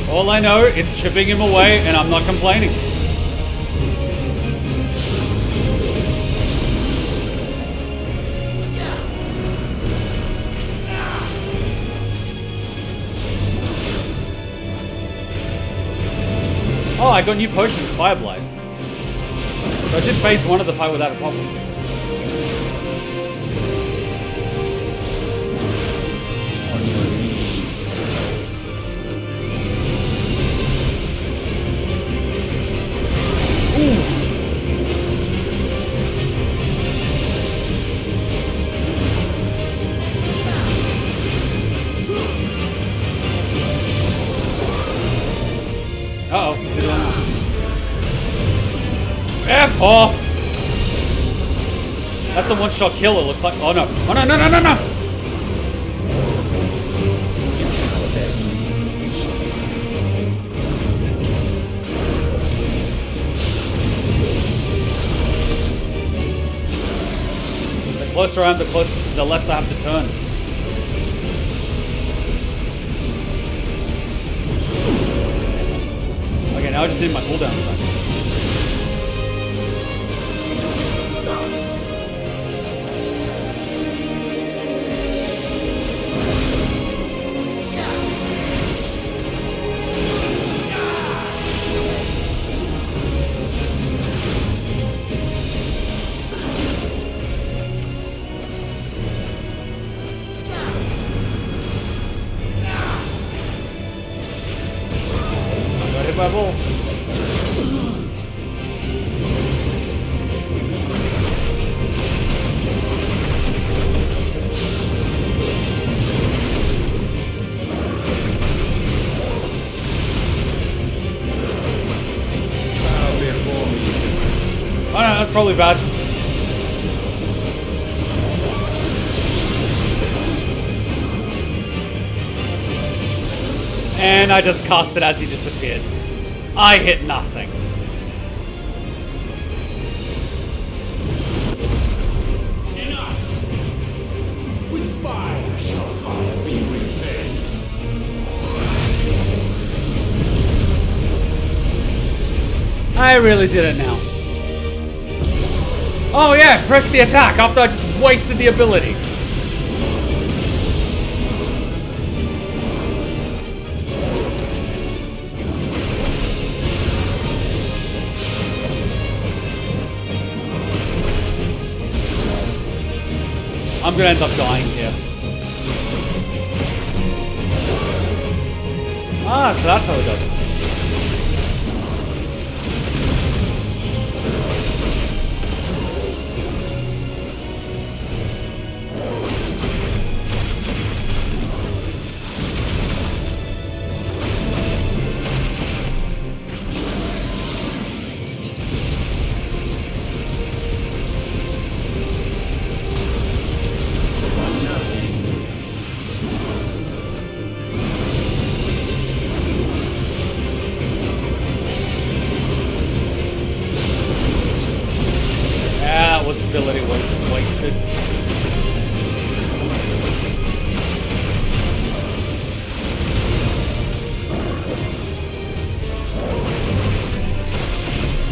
All I know, it's chipping him away, and I'm not complaining. Oh, I got new potions, Fireblight. So I did phase one of the fight without a problem. Uh-oh, what's he doing now? F off! That's a one-shot kill, it looks like. Oh no. Oh no, no, no, no, no! The closer I am, the less I have to turn. Okay, now I just need my cooldown back. I got hit by a ball. Oh no, that's probably bad. And I just cast it as he disappeared. I hit nothing.
In us, with fire shall fire be repaid.
I really did it now. Oh yeah, press the attack after I just wasted the ability. I'm gonna end up dying here. Ah, so that's how it does it. Ability was wasted.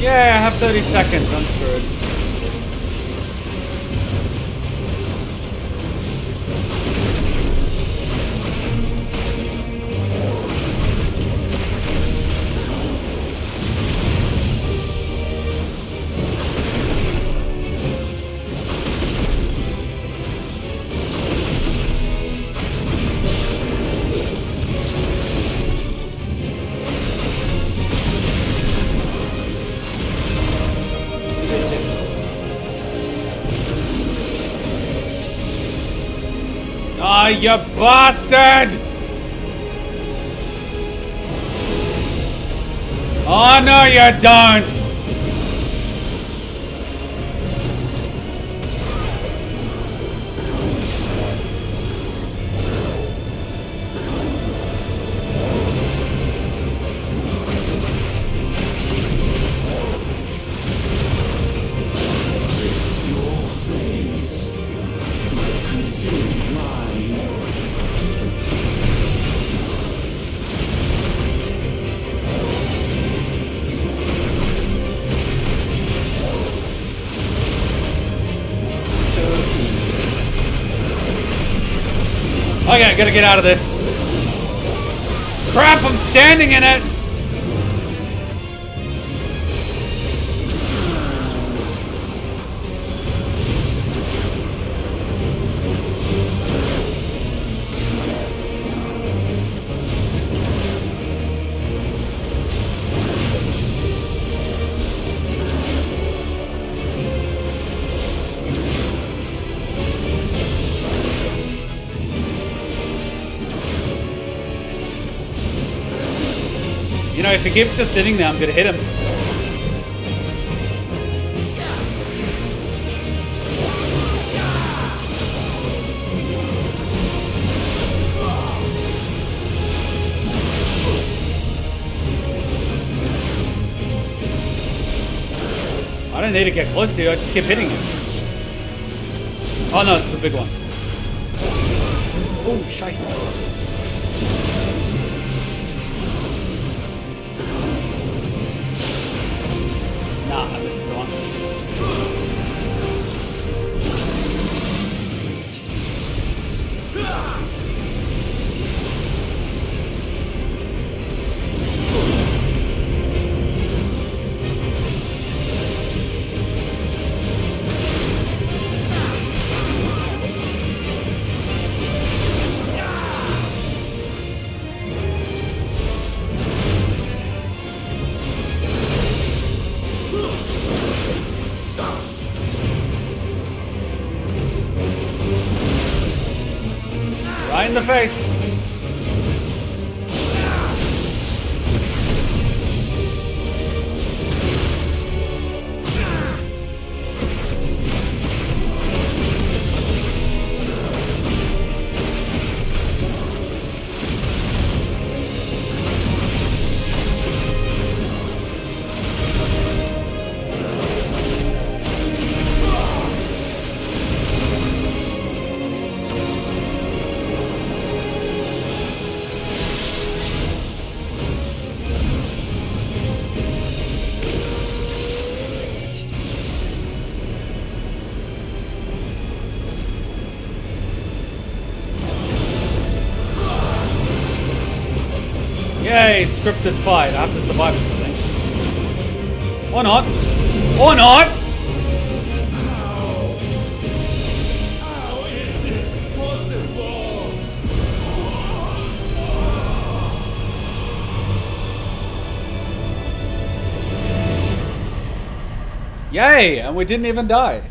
Yeah, I have 30 seconds. I'm screwed. Ah, you bastard! Oh, no, you don't! Okay, I gotta get out of this. Crap, I'm standing in it! You know, if he keeps just sitting there, I'm gonna hit him. I don't need to get close to you, I just keep hitting you. Oh no, it's the big one. Oh, scheisse. Nah, I missed one. Right in the face. Yay, scripted fight. I have to survive or something. Or not. Or not!
How is this possible?
Yay, and we didn't even die.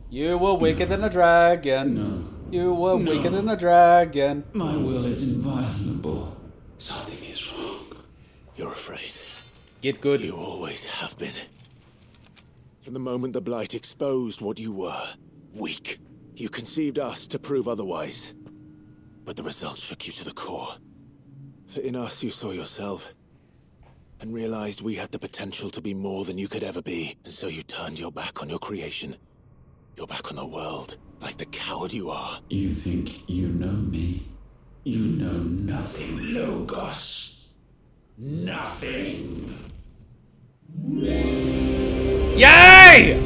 You were weaker than a dragon.
No.
You were weaker than a dragon.
My will is inviolable. Something is wrong.
You're afraid.
Get good.
You always have been. From the moment the Blight exposed what you were, weak, you conceived us to prove otherwise. But the results shook you to the core. For in us you saw yourself, and realized we had the potential to be more than you could ever be. And so you turned your back on your creation. Your back on the world, like the coward you are.
You think you know me? You know nothing, Logos. Nothing.
Yay!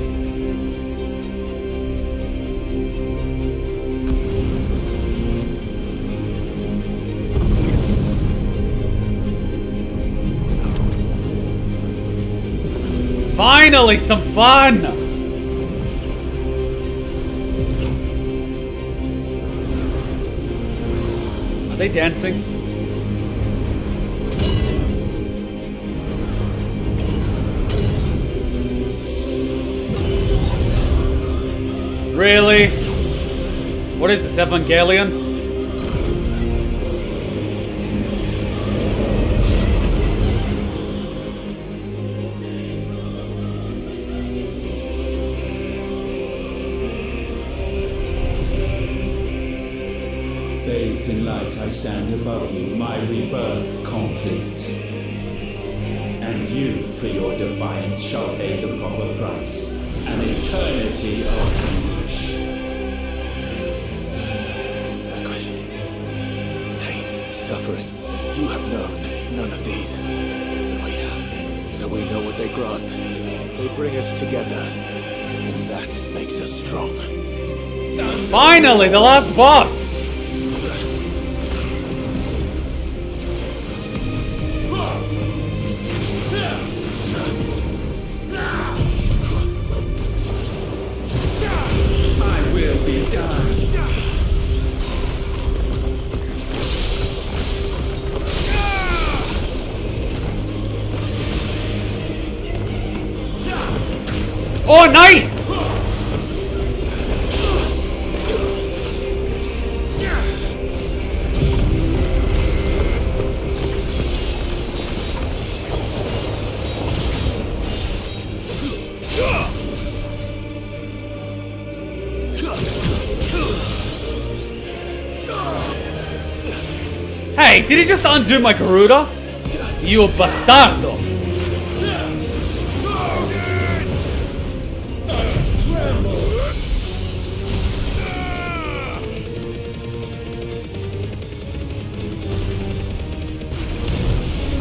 Finally, some fun! Are they dancing? Really? What is this, Evangelion?
Bathed in light, I stand above you, my rebirth complete. And you, for your defiance, shall pay the proper price. An eternity of anguish.
Anguish. Pain. Suffering. You have known none of these. But we have. So we know what they grant. They bring us together. And that makes us strong.
Finally, the last boss! Oh, nice! Hey, did he just undo my Garuda? You bastardo!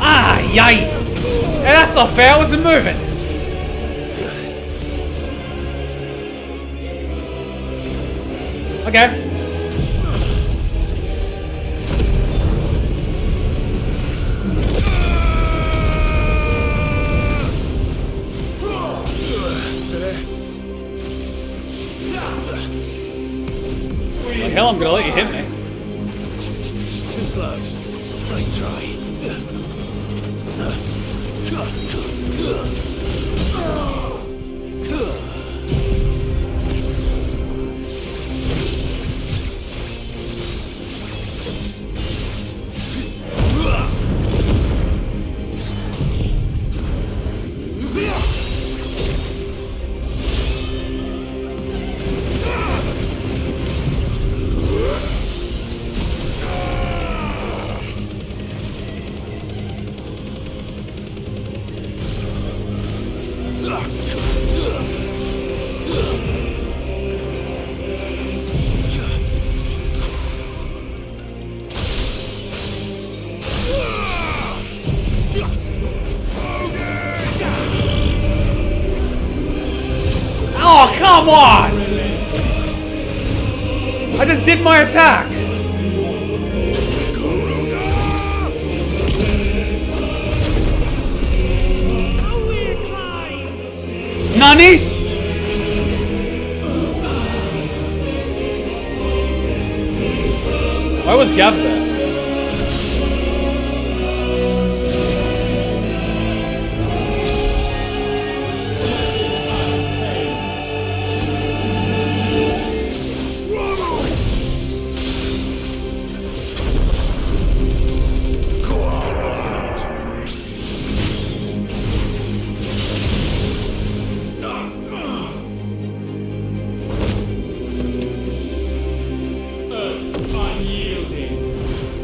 Ah, yay! Hey, that's not fair, I wasn't moving! Okay. The hell, I'm gonna let you hit me.
Too slow. Nice try.
Oh, come on! I just did my attack! Nani? Why was Gav there?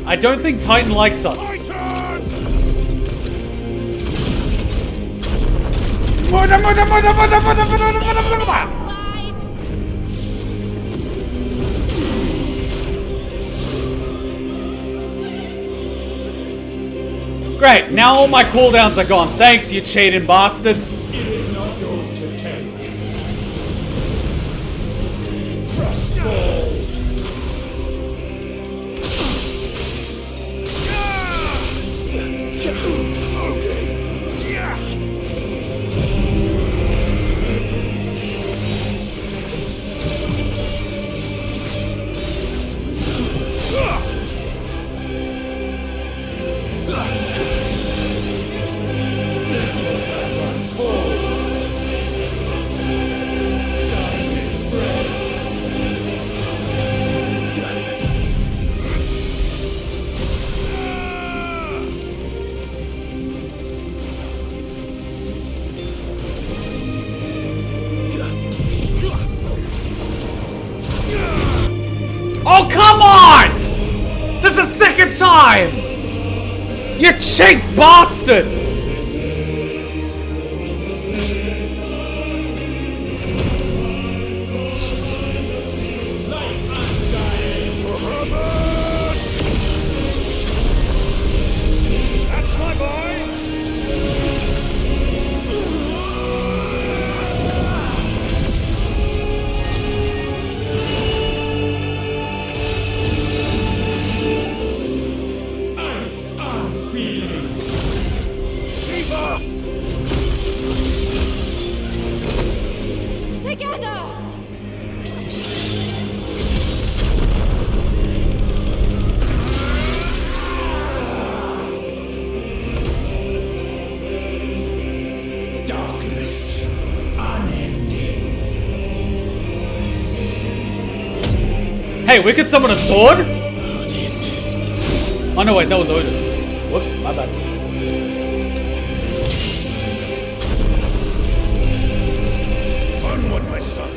I don't think Titan likes us. Great, now all my cooldowns are gone. Thanks, you cheating bastard.
It is not yours to take. Trustful.
time! You cheap bastard!
That's my boy!
Hey, we could summon a sword? Oh no, wait, that was Odin. Whoops, my bad.
Onward, my son.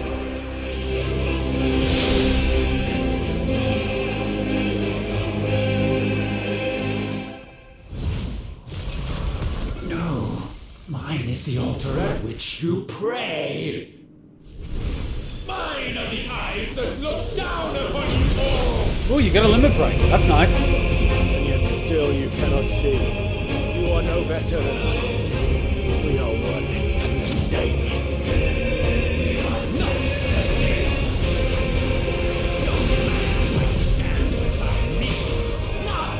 No, mine is the altar at which you pray. Mine are the eyes that look down upon you all!
Oh, you get a limit break. That's nice.
And yet still you cannot see. You are no better than us. We are one and the same.
We are not the same. No man will stand beside me. None.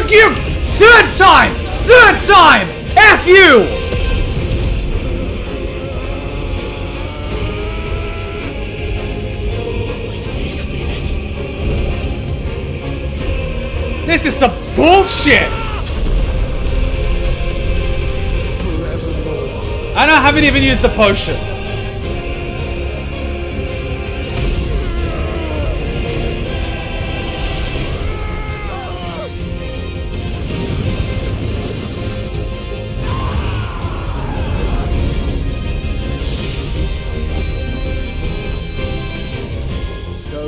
You! Third time! Third time! F you! This is some bullshit! And I haven't even used the potion.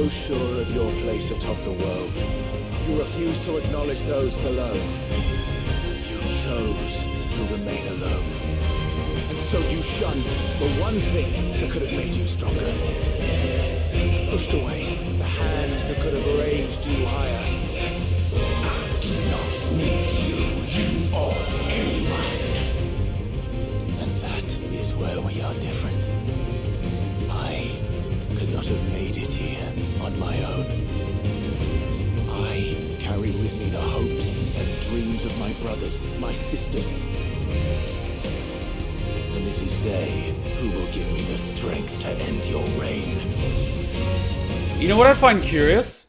Sure of your place atop the world, you refuse to acknowledge those below. You chose to remain alone. And so you shunned the one thing that could have made you stronger. Pushed away the hands that could have raised you higher.
I do not need you or anyone.
And that is where we are different. I could not have made it here on my own. I carry with me the hopes and dreams of my brothers, my sisters. And it is they who will give me the strength to end your reign.
You know what I find curious?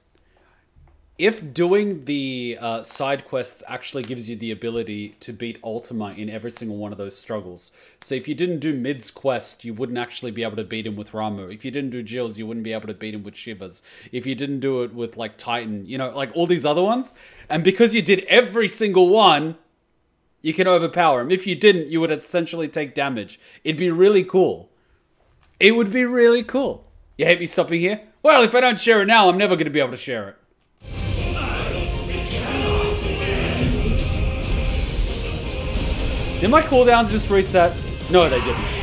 If doing the side quests actually gives you the ability to beat Ultima in every single one of those struggles. So if you didn't do Mid's quest, you wouldn't actually be able to beat him with Ramu. If you didn't do Jill's, you wouldn't be able to beat him with Shivers. If you didn't do it with like Titan, you know, like all these other ones. And because you did every single one, you can overpower him. If you didn't, you would essentially take damage. It'd be really cool. It would be really cool. You hate me stopping here? Well, if I don't share it now, I'm never going to be able to share it. Did my cooldowns just reset? No, they didn't.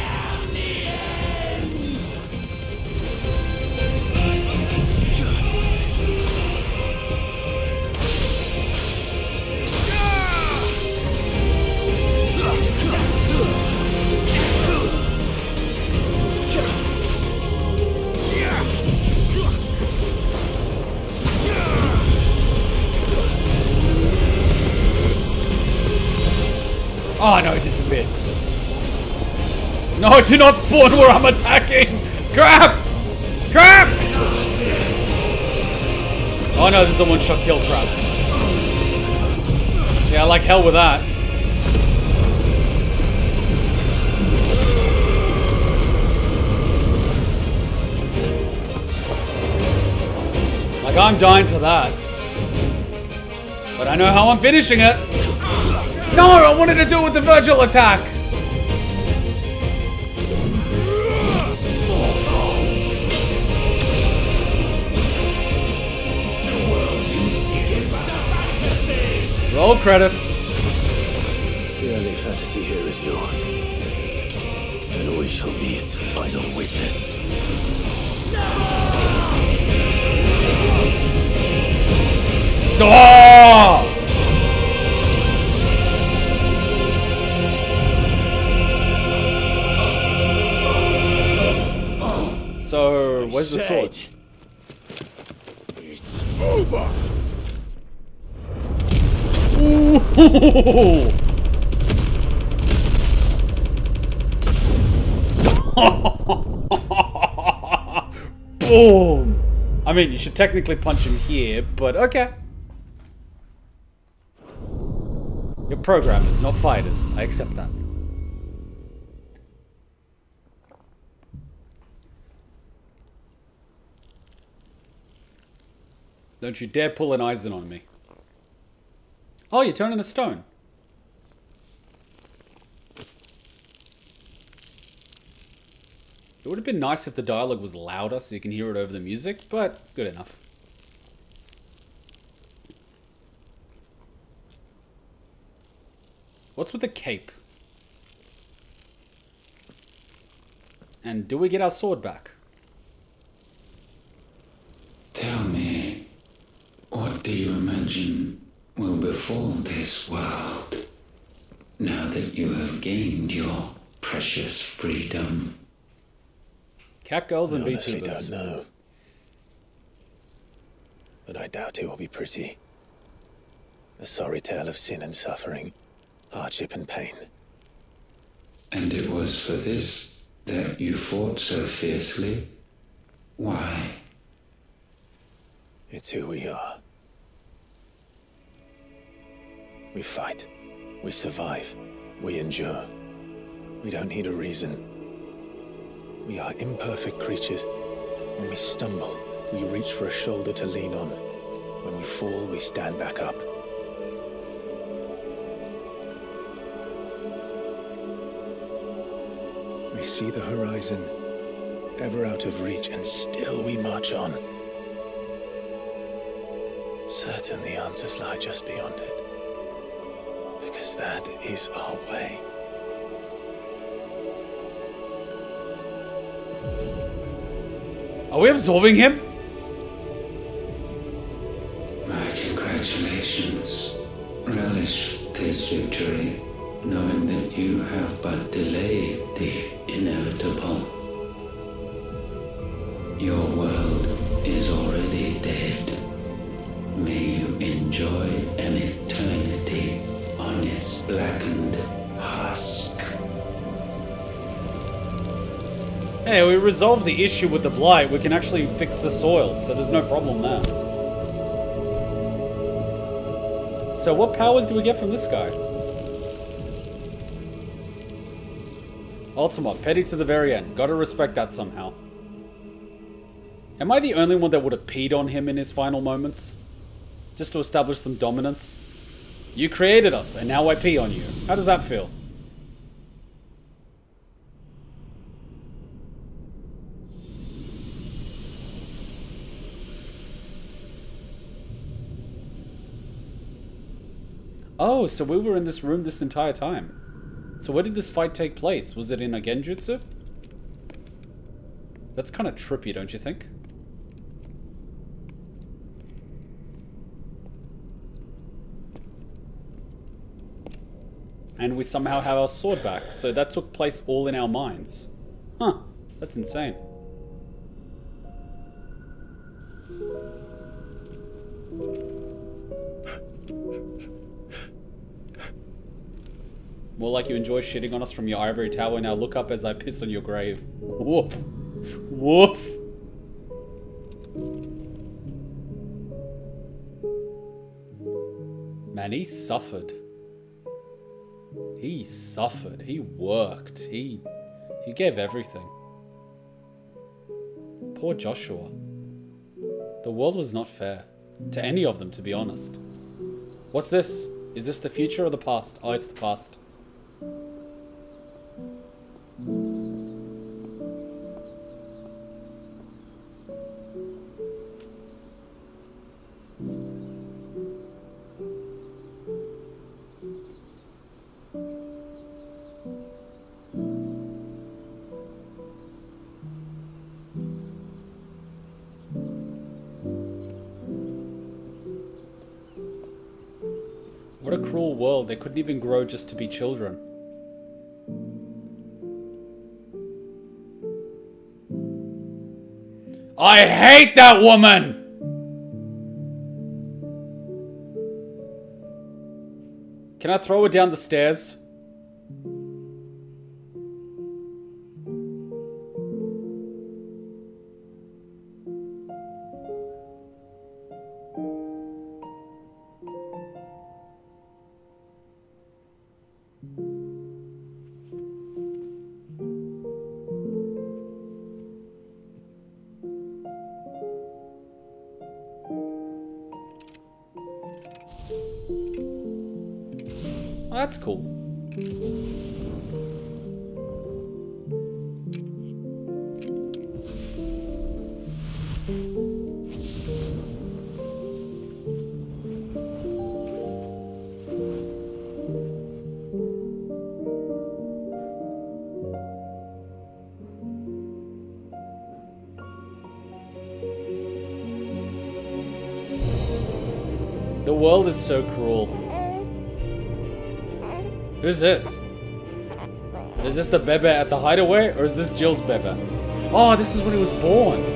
Oh no, it disappeared. No, do not spawn where I'm attacking! Crap! Crap! Oh no, this is a one-shot kill, crap. Yeah, like hell with that. Like, I'm dying to that. But I know how I'm finishing it. No, I wanted to do it with the Virgil attack.
The world you seek is but a fantasy.
Roll credits.
The only fantasy here is yours. And we shall be its final witness.
Oh! So, where's the sword?
It's over.
Ooh. Boom! I mean, you should technically punch him here, but okay. You're programmers, not fighters. I accept that. Don't you dare pull an Eisen on me. Oh, you're turning a stone. It would have been nice if the dialogue was louder so you can hear it over the music, but good enough. What's with the cape? And do we get our sword back?
Tell me, what do you imagine will befall this world now that you have gained your precious freedom?
Catgirls and
I honestly
VTubers.
don't know. But I doubt it will be pretty. A sorry tale of sin and suffering, hardship and pain.
And it was for this that you fought so fiercely? Why?
It's who we are. We fight. We survive. We endure. We don't need a reason. We are imperfect creatures. When we stumble, we reach for a shoulder to lean on. When we fall, we stand back up. We see the horizon, ever out of reach, and still we march on. Certain the answers lie just beyond it. Because that is our way.
Are we absorbing him?
have but delayed the inevitable. Your world is already dead. May you enjoy an eternity on its blackened husk.
Hey, we resolved the issue with the blight. We can actually fix the soil, so there's no problem there. So what powers do we get from this guy? Ultima, petty to the very end. Gotta respect that somehow. Am I the only one that would have peed on him in his final moments? Just to establish some dominance? You created us, and now I pee on you. How does that feel? Oh, so we were in this room this entire time. So where did this fight take place? Was it in a genjutsu? That's kind of trippy, don't you think? And we somehow have our sword back, so that took place all in our minds. Huh, that's insane. More like you enjoy shitting on us from your ivory tower. Now look up as I piss on your grave. Woof. Woof. Man, he suffered. He suffered. He worked. He gave everything. Poor Joshua. The world was not fair. To any of them, to be honest. What's this? Is this the future or the past? Oh, it's the past. What a cruel world. They couldn't even grow just to be children. I hate that woman! Can I throw her down the stairs? That's cool. The world is so cruel. Who's this? Is this the Bebe at the hideaway, or is this Jill's Bebe? Oh, this is when he was born.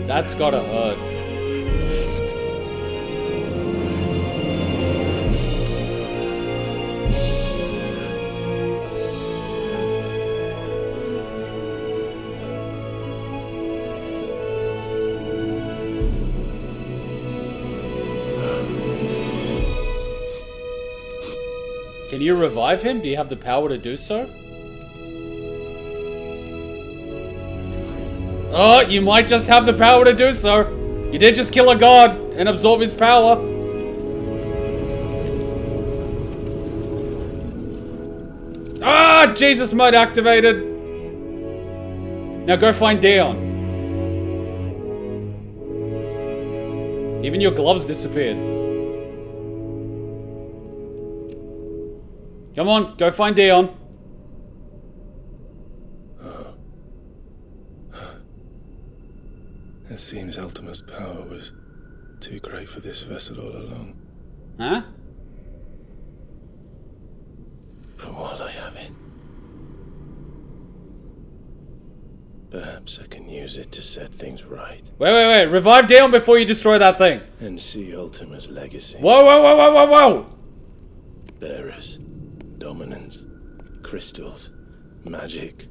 That's gotta hurt. Can you revive him? Do you have the power to do so? Oh, you might just have the power to do so. You did just kill a god and absorb his power. Ah, Jesus mode activated. Now go find Dion. Even your gloves disappeared. Come on, go find Dion.
It seems Ultima's power was too great for this vessel all along.
Huh?
But while I have it, perhaps I can use it to set things right.
Wait. Revive Dion before you destroy that thing.
And see Ultima's legacy.
Whoa.
Bearers, dominance, crystals, magic,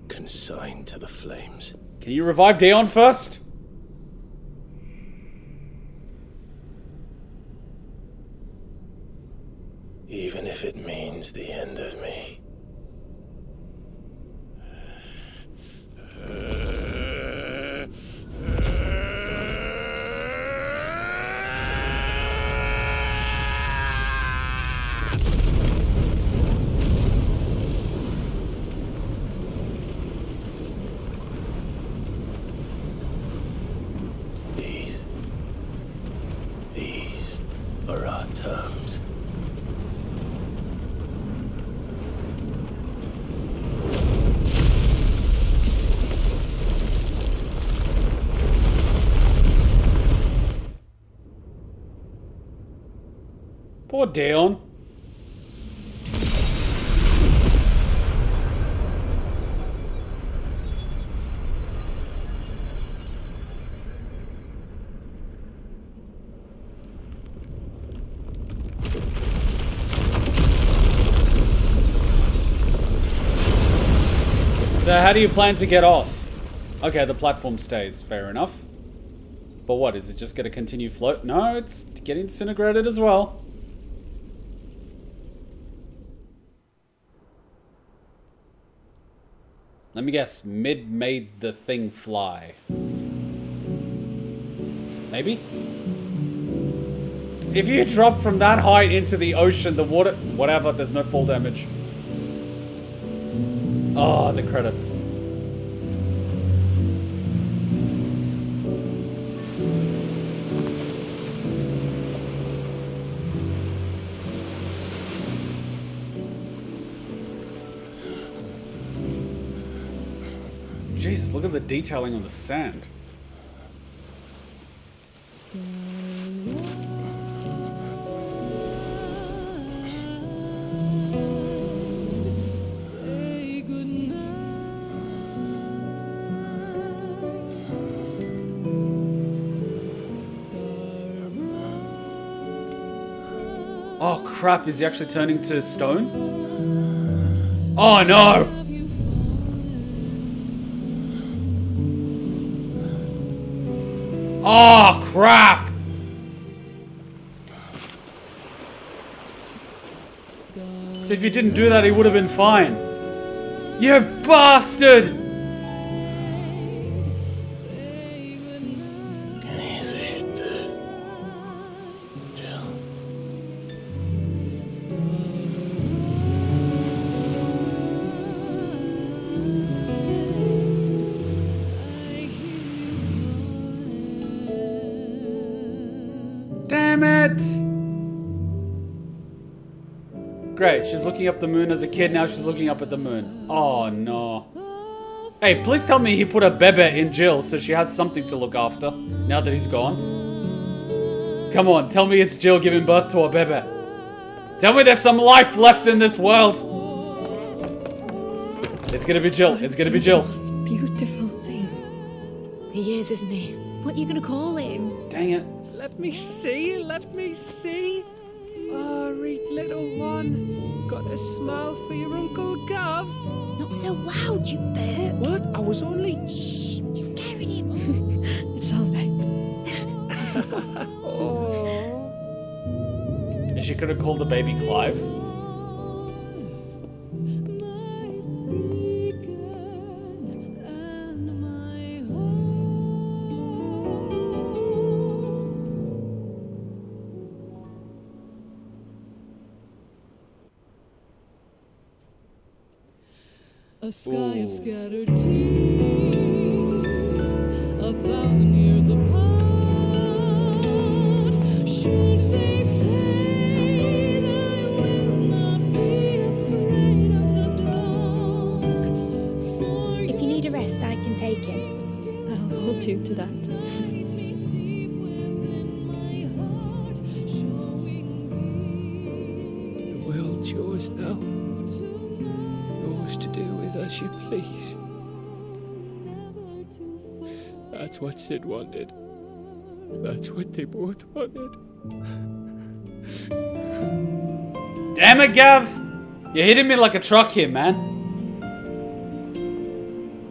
consigned to the flames.
Can you revive Dion first?
Even if it means the end of me. These are our terms.
Poor Dion. So how do you plan to get off? Okay, the platform stays, fair enough. But what, is it just gonna continue float? No, it's getting disintegrated as well. Let me guess, Mid made the thing fly. Maybe? If you drop from that height into the ocean, the water... Whatever, there's no fall damage. Oh, the credits. Jesus, look at the detailing on the sand. Oh crap, is he actually turning to stone? Oh no! Oh crap! So if you didn't do that, he would have been fine. You bastard! Damn it! Great, she's looking up the moon as a kid, now she's looking up at the moon. Oh no. Hey, please tell me he put a bebe in Jill so she has something to look after now that he's gone. Come on, tell me it's Jill giving birth to a bebe. Tell me there's some life left in this world. It's gonna be Jill, it's gonna be Jill.
Beautiful thing. He is, isn't he? What are you gonna call him?
Dang it.
Let me see, let me see. Oh, read little one. Got a smile for your Uncle Gav.
Not so loud, you bird.
What? I was only... Shh.
You're scaring him. It's all right.
Oh.
Is she gonna call the baby Clive?
A sky of scattered tears, 1,000 years apart. Should they fade, I will not be afraid of the dark. For
If you need a rest, I can take him.
I'll hold you to that.
The world's yours now. Yours to do with as you please. That's what Sid wanted. That's what they both wanted.
Damn it, Gav! You're hitting me like a truck here, man.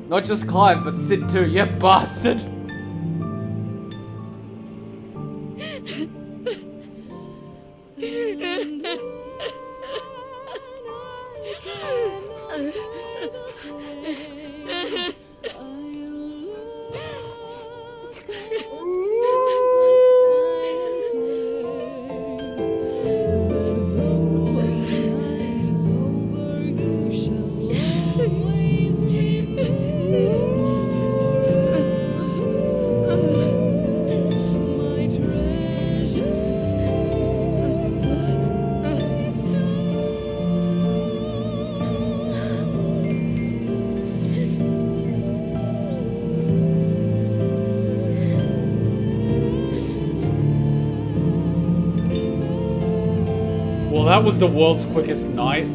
Not just Clive, but Sid too, you bastard! Well, that was the world's quickest night.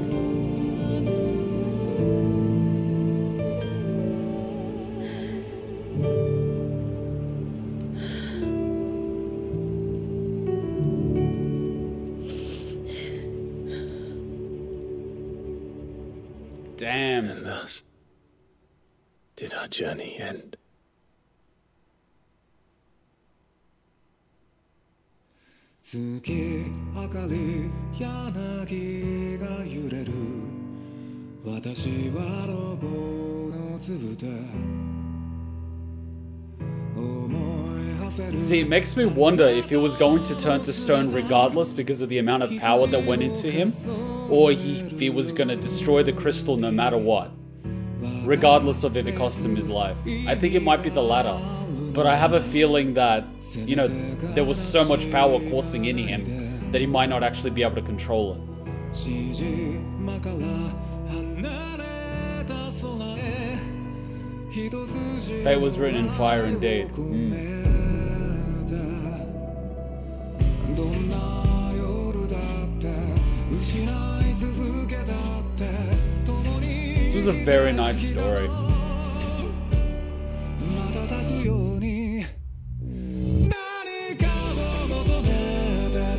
Damn.
And thus did our journey end.
See, it makes me wonder if he was going to turn to stone regardless because of the amount of power that went into him, or if he was going to destroy the crystal no matter what, regardless of if it cost him his life. I think it might be the latter, but I have a feeling that, you know, there was so much power coursing in him that he might not actually be able to control it. Fate was written in fire indeed. This was a very nice story.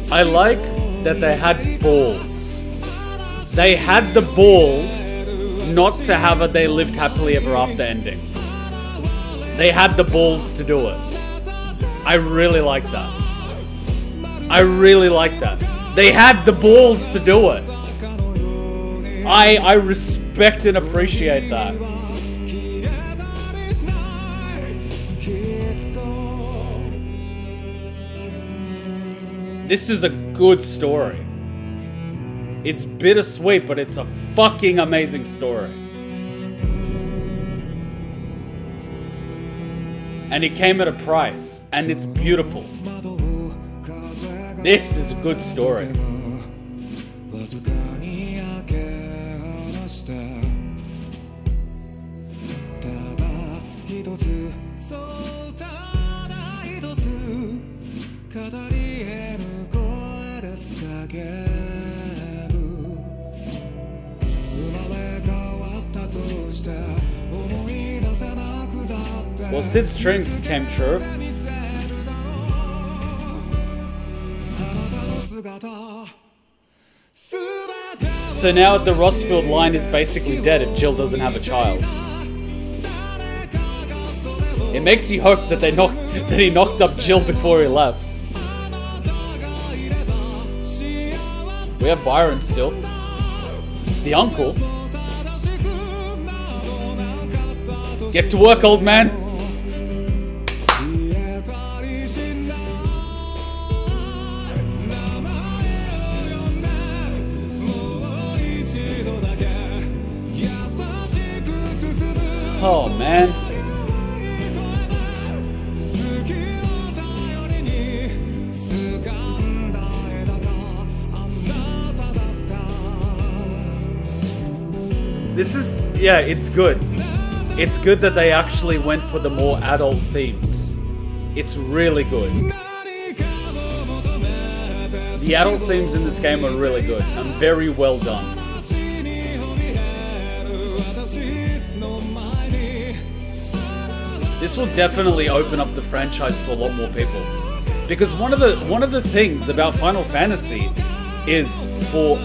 I like that they had balls. They had the balls not to have a they lived happily ever after ending. They had the balls to do it. I really like that. I really like that. They had the balls to do it. I respect and appreciate that. This is a good story. It's bittersweet, but it's a fucking amazing story. And it came at a price, and it's beautiful. This is a good story. Well, Sid's dream came true. So now the Rossfield line is basically dead if Jill doesn't have a child. It makes you hope that he knocked up Jill before he left. We have Byron still. The uncle. Get to work, old man. Oh, man. This is, yeah, it's good. It's good that they actually went for the more adult themes. It's really good. The adult themes in this game are really good and very well done. This will definitely open up the franchise to a lot more people. Because one of the things about Final Fantasy is for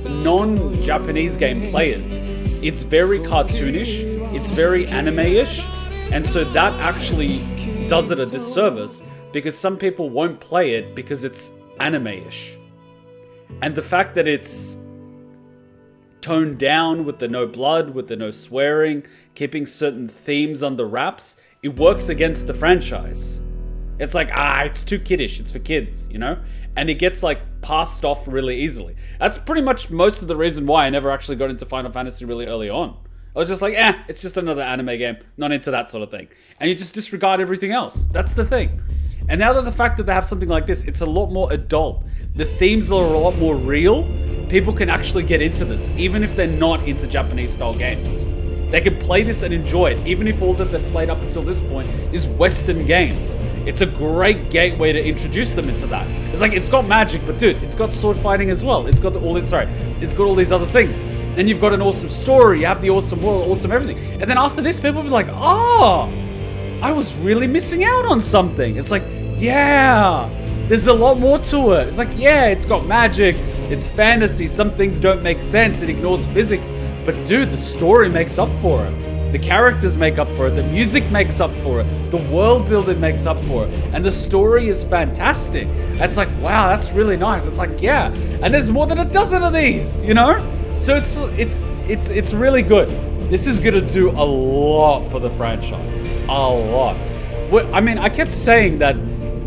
non-Japanese game players, it's very cartoonish, it's very anime-ish, and so that actually does it a disservice because some people won't play it because it's anime-ish. And the fact that it's toned down with the no blood, with the no swearing, keeping certain themes under wraps, it works against the franchise. It's like, it's too kiddish, it's for kids, you know? And it gets like passed off really easily. That's pretty much most of the reason why I never actually got into Final Fantasy really early on. I was just like, it's just another anime game, not into that sort of thing. And you just disregard everything else. That's the thing. And now that the fact that they have something like this, it's a lot more adult. The themes are a lot more real. People can actually get into this, even if they're not into Japanese style games. They can play this and enjoy it, even if all that they've played up until this point is Western games. It's a great gateway to introduce them into that. It's like, it's got magic, but dude, it's got sword fighting as well. It's got it's got all these other things. And you've got an awesome story, you have the awesome world, awesome everything. And then after this, people will be like, I was really missing out on something. It's like, yeah, there's a lot more to it. It's like, yeah, it's got magic, it's fantasy, some things don't make sense, it ignores physics. But dude, the story makes up for it. The characters make up for it. The music makes up for it. The world building makes up for it. And the story is fantastic. It's like, wow, that's really nice. It's like, yeah. And there's more than a dozen of these, you know? So it's really good. This is gonna do a lot for the franchise. A lot. I mean, I kept saying that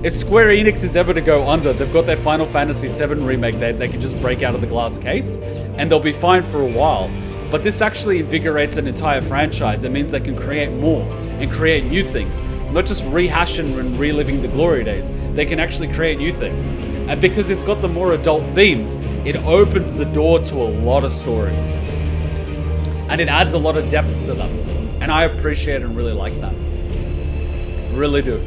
if Square Enix is ever to go under, they've got their Final Fantasy VII remake. They could just break out of the glass case and they'll be fine for a while. But this actually invigorates an entire franchise. It means they can create more and create new things. Not just rehashing and reliving the glory days. They can actually create new things. And because it's got the more adult themes, it opens the door to a lot of stories. And it adds a lot of depth to them. And I appreciate and really like that. Really do.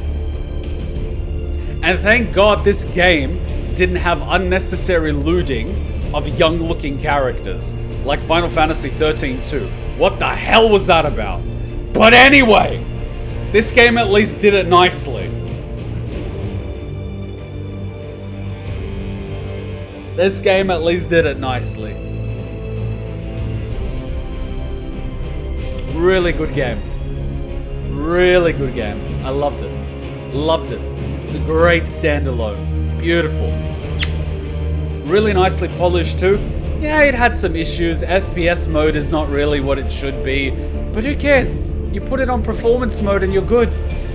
And thank God this game didn't have unnecessary looting of young-looking characters. Like Final Fantasy 13 too. What the hell was that about? But anyway, this game at least did it nicely. This game at least did it nicely. Really good game. Really good game. I loved it. Loved it. It's a great standalone. Beautiful. Really nicely polished too. Yeah, it had some issues. FPS mode is not really what it should be. But who cares? You put it on performance mode and you're good,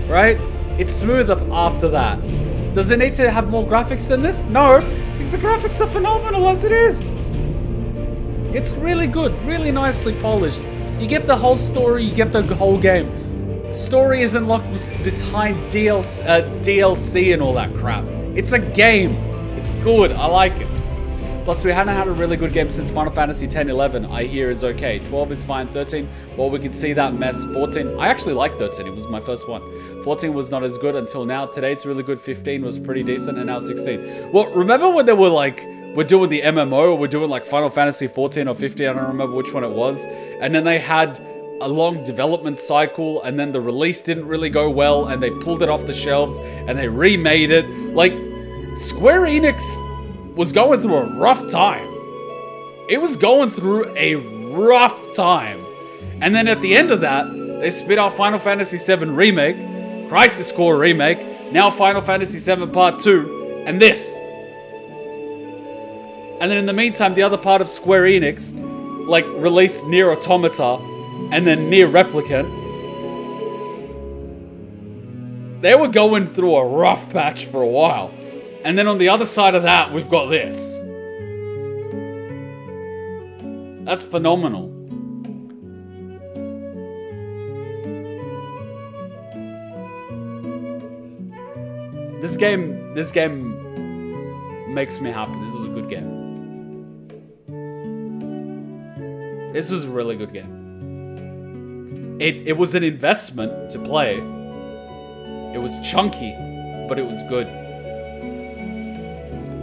right? It's smooth up after that. Does it need to have more graphics than this? No, because the graphics are phenomenal as it is. It's really good, really nicely polished. You get the whole story, you get the whole game. Story isn't locked behind DLC and all that crap. It's a game. It's good. I like it. Plus, we hadn't had a really good game since Final Fantasy X, 11, I hear is okay. 12 is fine. 13, well, we can see that mess. 14, I actually like 13. It was my first one. 14 was not as good until now. Today, it's really good. 15 was pretty decent, and now 16. Well, remember when they were like, we're doing the MMO, or we're doing like Final Fantasy 14 or 15, I don't remember which one it was. And then they had a long development cycle, and then the release didn't really go well, and they pulled it off the shelves, and they remade it. Like, Square Enix was going through a rough time. It was going through a rough time. And then at the end of that, they spit out Final Fantasy VII Remake, Crisis Core Remake, now Final Fantasy VII Part 2, and this. And then in the meantime, the other part of Square Enix, like, released Nier Automata, and then Nier Replicant. They were going through a rough patch for a while. And then on the other side of that, we've got this. That's phenomenal. This game makes me happy. This was a good game. This was a really good game. It was an investment to play. It was chunky, but it was good.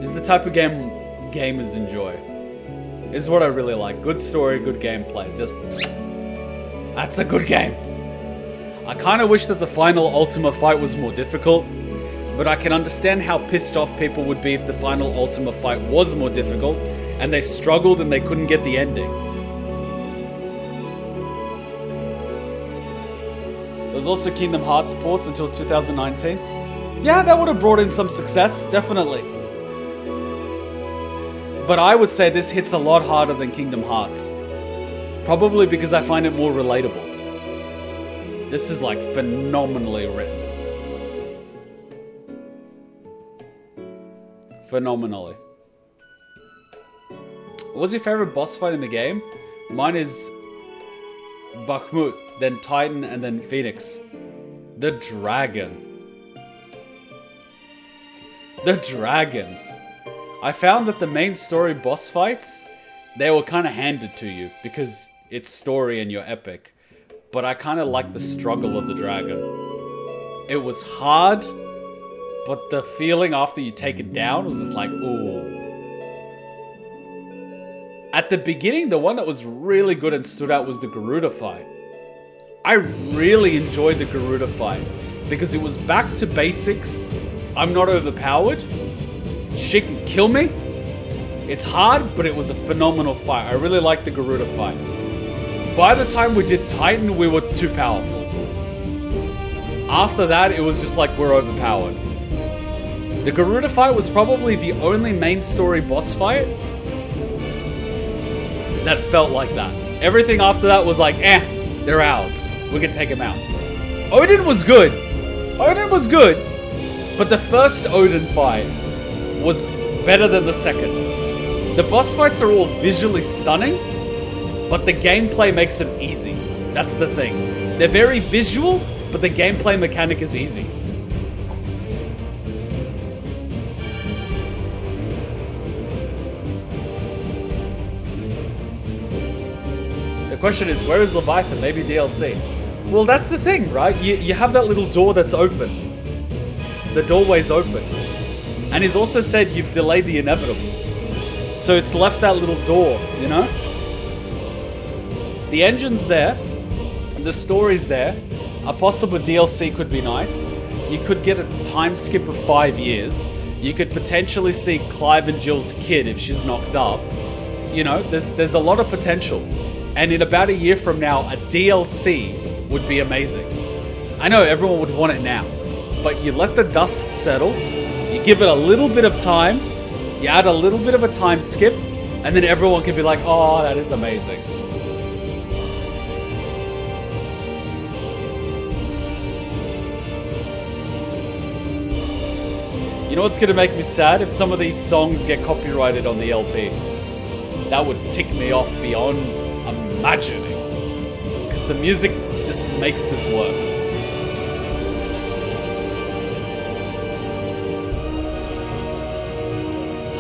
It's the type of game gamers enjoy. This is what I really like. Good story, good gameplay. It's just... That's a good game. I kind of wish that the final Ultima fight was more difficult, but I can understand how pissed off people would be if the final Ultima fight was more difficult, and they struggled and they couldn't get the ending. There was also Kingdom Hearts ports until 2019. Yeah, that would have brought in some success, definitely. But I would say this hits a lot harder than Kingdom Hearts. Probably because I find it more relatable. This is like phenomenally written. Phenomenally. What was your favorite boss fight in the game? Mine is Bakhmut, then Titan, and then Phoenix. The dragon. The dragon. I found that the main story boss fights, they were kind of handed to you because it's story and you're epic. But I kind of like the struggle of the dragon. It was hard, but the feeling after you take it down was just like, ooh. At the beginning, the one that was really good and stood out was the Garuda fight. I really enjoyed the Garuda fight because it was back to basics. I'm not overpowered. She can kill me. It's hard, but it was a phenomenal fight. I really liked the Garuda fight. By the time we did Titan, we were too powerful. After that, it was just like we're overpowered. The Garuda fight was probably the only main story boss fight that felt like that. Everything after that was like, they're ours. We can take them out. Odin was good. Odin was good. But the first Odin fight was better than the second. The boss fights are all visually stunning, but the gameplay makes them easy. That's the thing. They're very visual, but the gameplay mechanic is easy. The question is, where is Leviathan? Maybe DLC. Well, that's the thing, right? You have that little door that's open. The doorway's open. And he's also said you've delayed the inevitable. So it's left that little door, you know? The engine's there. The story's there. A possible DLC could be nice. You could get a time skip of 5 years. You could potentially see Clive and Jill's kid if she's knocked up. You know, there's a lot of potential. And in about a year from now, a DLC would be amazing. I know everyone would want it now. But you let the dust settle. You give it a little bit of time, you add a little bit of a time skip, and then everyone can be like, oh, that is amazing. You know what's going to make me sad? If some of these songs get copyrighted on the LP. That would tick me off beyond imagining. Because the music just makes this work.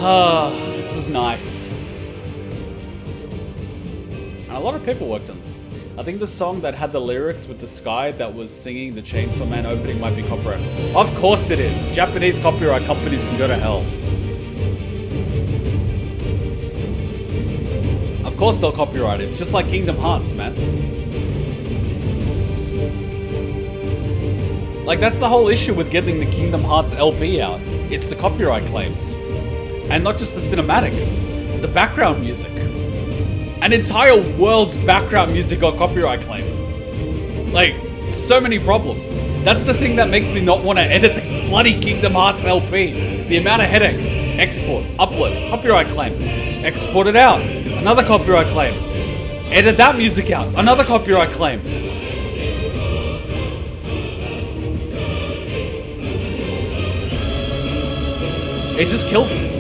Ah, this is nice. And a lot of people worked on this. I think the song that had the lyrics with the sky that was singing the Chainsaw Man opening might be copyrighted. Of course it is. Japanese copyright companies can go to hell. Of course they'll copyright it. It's just like Kingdom Hearts, man. Like, that's the whole issue with getting the Kingdom Hearts LP out. It's the copyright claims. And not just the cinematics, the background music. An entire world's background music got copyright claim. Like, so many problems. That's the thing that makes me not want to edit the bloody Kingdom Hearts LP. The amount of headaches. Export, upload, copyright claim. Export it out, another copyright claim. Edit that music out, another copyright claim. It just kills it.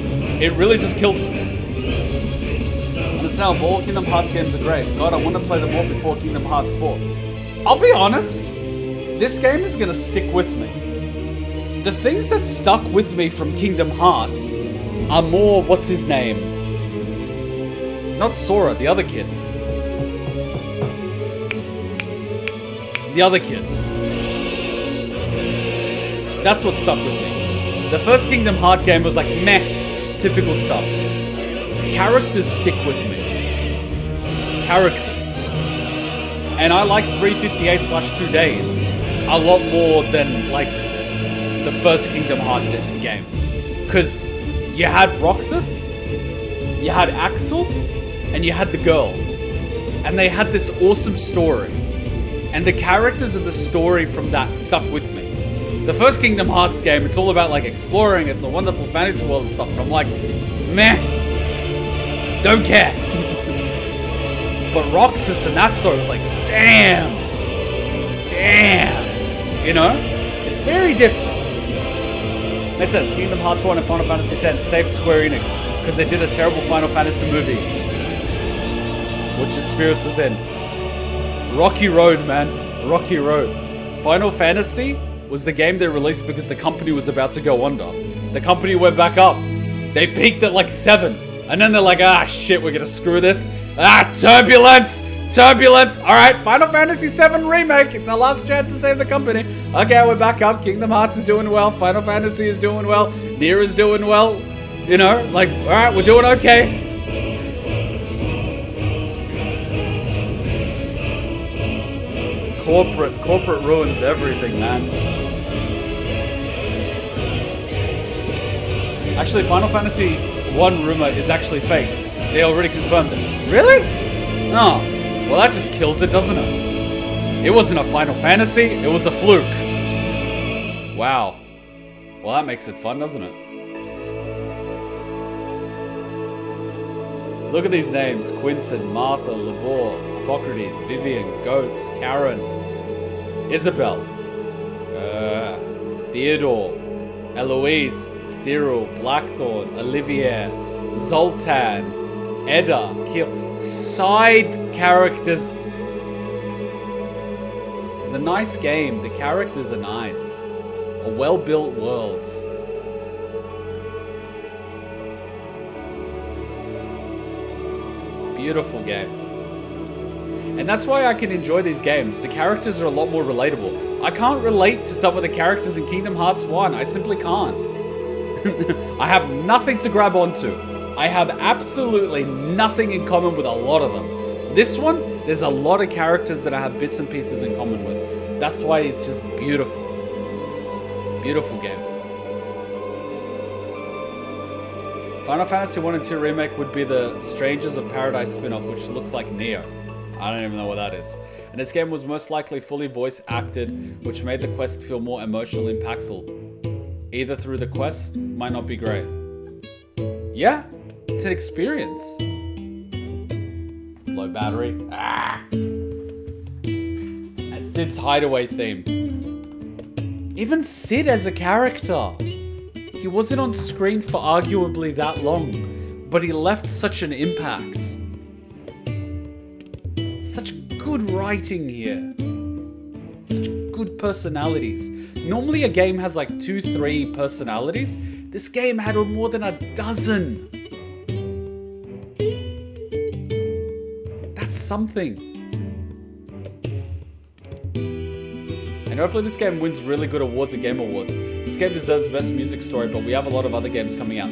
It really just kills it. Understand, all Kingdom Hearts games are great. God, I want to play them all before Kingdom Hearts 4. I'll be honest, this game is going to stick with me. The things that stuck with me from Kingdom Hearts are more, what's his name? Not Sora, the other kid. The other kid. That's what stuck with me. The first Kingdom Hearts game was like, meh, typical stuff. Characters stick with me. Characters. And I like 358/2 days a lot more than, like, the first Kingdom Hearts game. Because you had Roxas, you had Axel, and you had the girl. And they had this awesome story. And the characters and the story from that stuck with me. The first Kingdom Hearts game, it's all about, like, exploring. It's a wonderful fantasy world and stuff. And I'm like, meh. Don't care. But Roxas and that story was like, damn. Damn. You know? It's very different. Makes sense. Kingdom Hearts 1 and Final Fantasy X saved Square Enix because they did a terrible Final Fantasy movie. Which is Spirits Within. Rocky Road, man. Rocky Road. Final Fantasy was the game they released because the company was about to go under. The company went back up. They peaked at like 7. And then they're like, ah, shit, we're gonna screw this. Ah, turbulence! Turbulence! Alright, Final Fantasy VII Remake. It's our last chance to save the company. Okay, we're back up. Kingdom Hearts is doing well. Final Fantasy is doing well. Nier is doing well. You know, like, alright, we're doing okay. Corporate ruins everything, man. Actually, Final Fantasy 1 rumor is actually fake. They already confirmed it. Really? Oh. Well, that just kills it, doesn't it? It wasn't a Final Fantasy, it was a fluke. Wow. Well, that makes it fun, doesn't it? Look at these names. Quinton, Martha, Labor, Hippocrates, Vivian, Ghost, Karen, Isabel, Theodore, Eloise, Cyril, Blackthorn, Olivier, Zoltan, Edda, Kiel. Side characters. It's a nice game. The characters are nice. A well-built world. Beautiful game. And that's why I can enjoy these games. The characters are a lot more relatable. I can't relate to some of the characters in Kingdom Hearts 1. I simply can't. I have nothing to grab onto. I have absolutely nothing in common with a lot of them. This one, there's a lot of characters that I have bits and pieces in common with. That's why it's just beautiful. Beautiful game. Final Fantasy 1 and 2 Remake would be the Strangers of Paradise spin-off, which looks like Neo. I don't even know what that is. And this game was most likely fully voice acted, which made the quest feel more emotionally impactful. Either through the quest, might not be great. Yeah, it's an experience. Low battery. Ah! And Sid's hideaway theme. Even Sid as a character. He wasn't on screen for arguably that long, but he left such an impact. Such good writing here. Such good personalities. Normally a game has like 2-3 personalities. This game had more than a dozen. That's something. And hopefully this game wins really good awards at Game Awards. This game deserves Best Music Story, but we have a lot of other games coming out.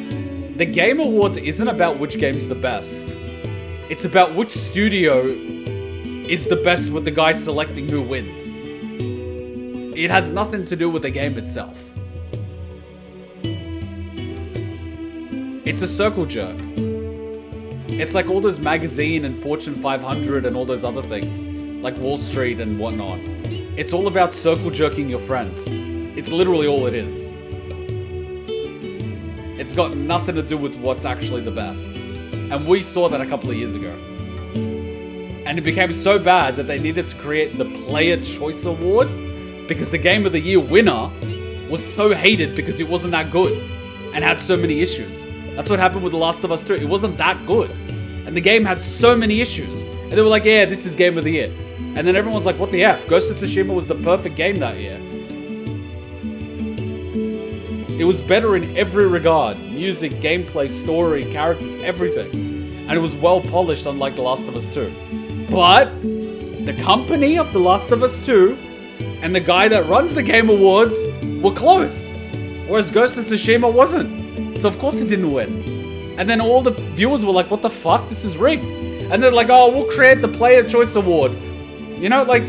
The Game Awards isn't about which game's the best. It's about which studio is the best with the guy selecting who wins. It has nothing to do with the game itself. It's a circle jerk. It's like all those magazine and Fortune 500 and all those other things, like Wall Street and whatnot. It's all about circle jerking your friends. It's literally all it is. It's got nothing to do with what's actually the best. And we saw that a couple of years ago. And it became so bad that they needed to create the Player Choice Award because the Game of the Year winner was so hated because it wasn't that good and had so many issues. That's what happened with The Last of Us 2. It wasn't that good. And the game had so many issues. And they were like, yeah, this is Game of the Year. And then everyone's like, what the F? Ghost of Tsushima was the perfect game that year. It was better in every regard. Music, gameplay, story, characters, everything. And it was well polished, unlike The Last of Us 2. But the company of The Last of Us 2 and the guy that runs the Game Awards were close. Whereas Ghost of Tsushima wasn't. So of course it didn't win. And then all the viewers were like, what the fuck? This is rigged. And they're like, oh, we'll create the Player Choice Award. You know, like,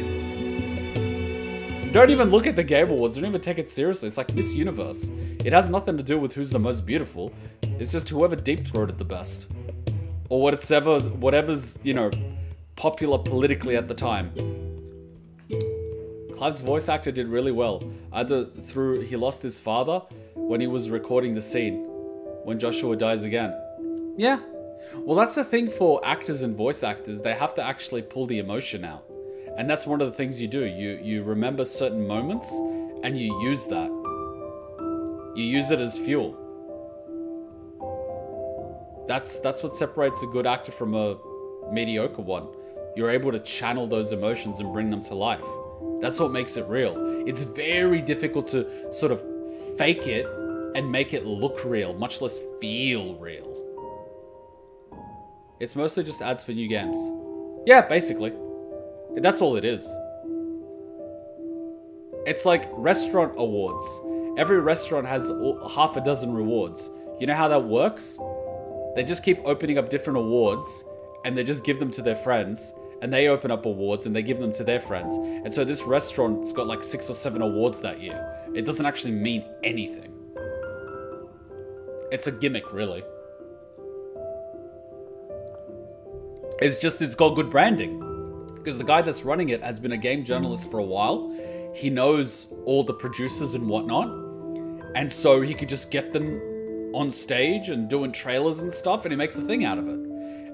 don't even look at the Game Awards. Don't even take it seriously. It's like Miss Universe. It has nothing to do with who's the most beautiful. It's just whoever deep-throated the best. Or whatever's, you know, popular politically at the time. Clive's voice actor did really well. Either through he lost his father when he was recording the scene when Joshua dies again. Yeah. Well, that's the thing for actors and voice actors. They have to actually pull the emotion out. And that's one of the things you do. You remember certain moments and you use that. You use it as fuel. That's what separates a good actor from a mediocre one. You're able to channel those emotions and bring them to life. That's what makes it real. It's very difficult to sort of fake it and make it look real, much less feel real. It's mostly just ads for new games. Yeah, basically. That's all it is. It's like restaurant awards. Every restaurant has half a dozen rewards. You know how that works? They just keep opening up different awards and they just give them to their friends. And they open up awards and they give them to their friends. And so this restaurant's got like 6 or 7 awards that year. It doesn't actually mean anything. It's a gimmick, really. It's just, it's got good branding. Because the guy that's running it has been a game journalist for a while. He knows all the producers and whatnot. And so he could just get them on stage and doing trailers and stuff, and he makes a thing out of it.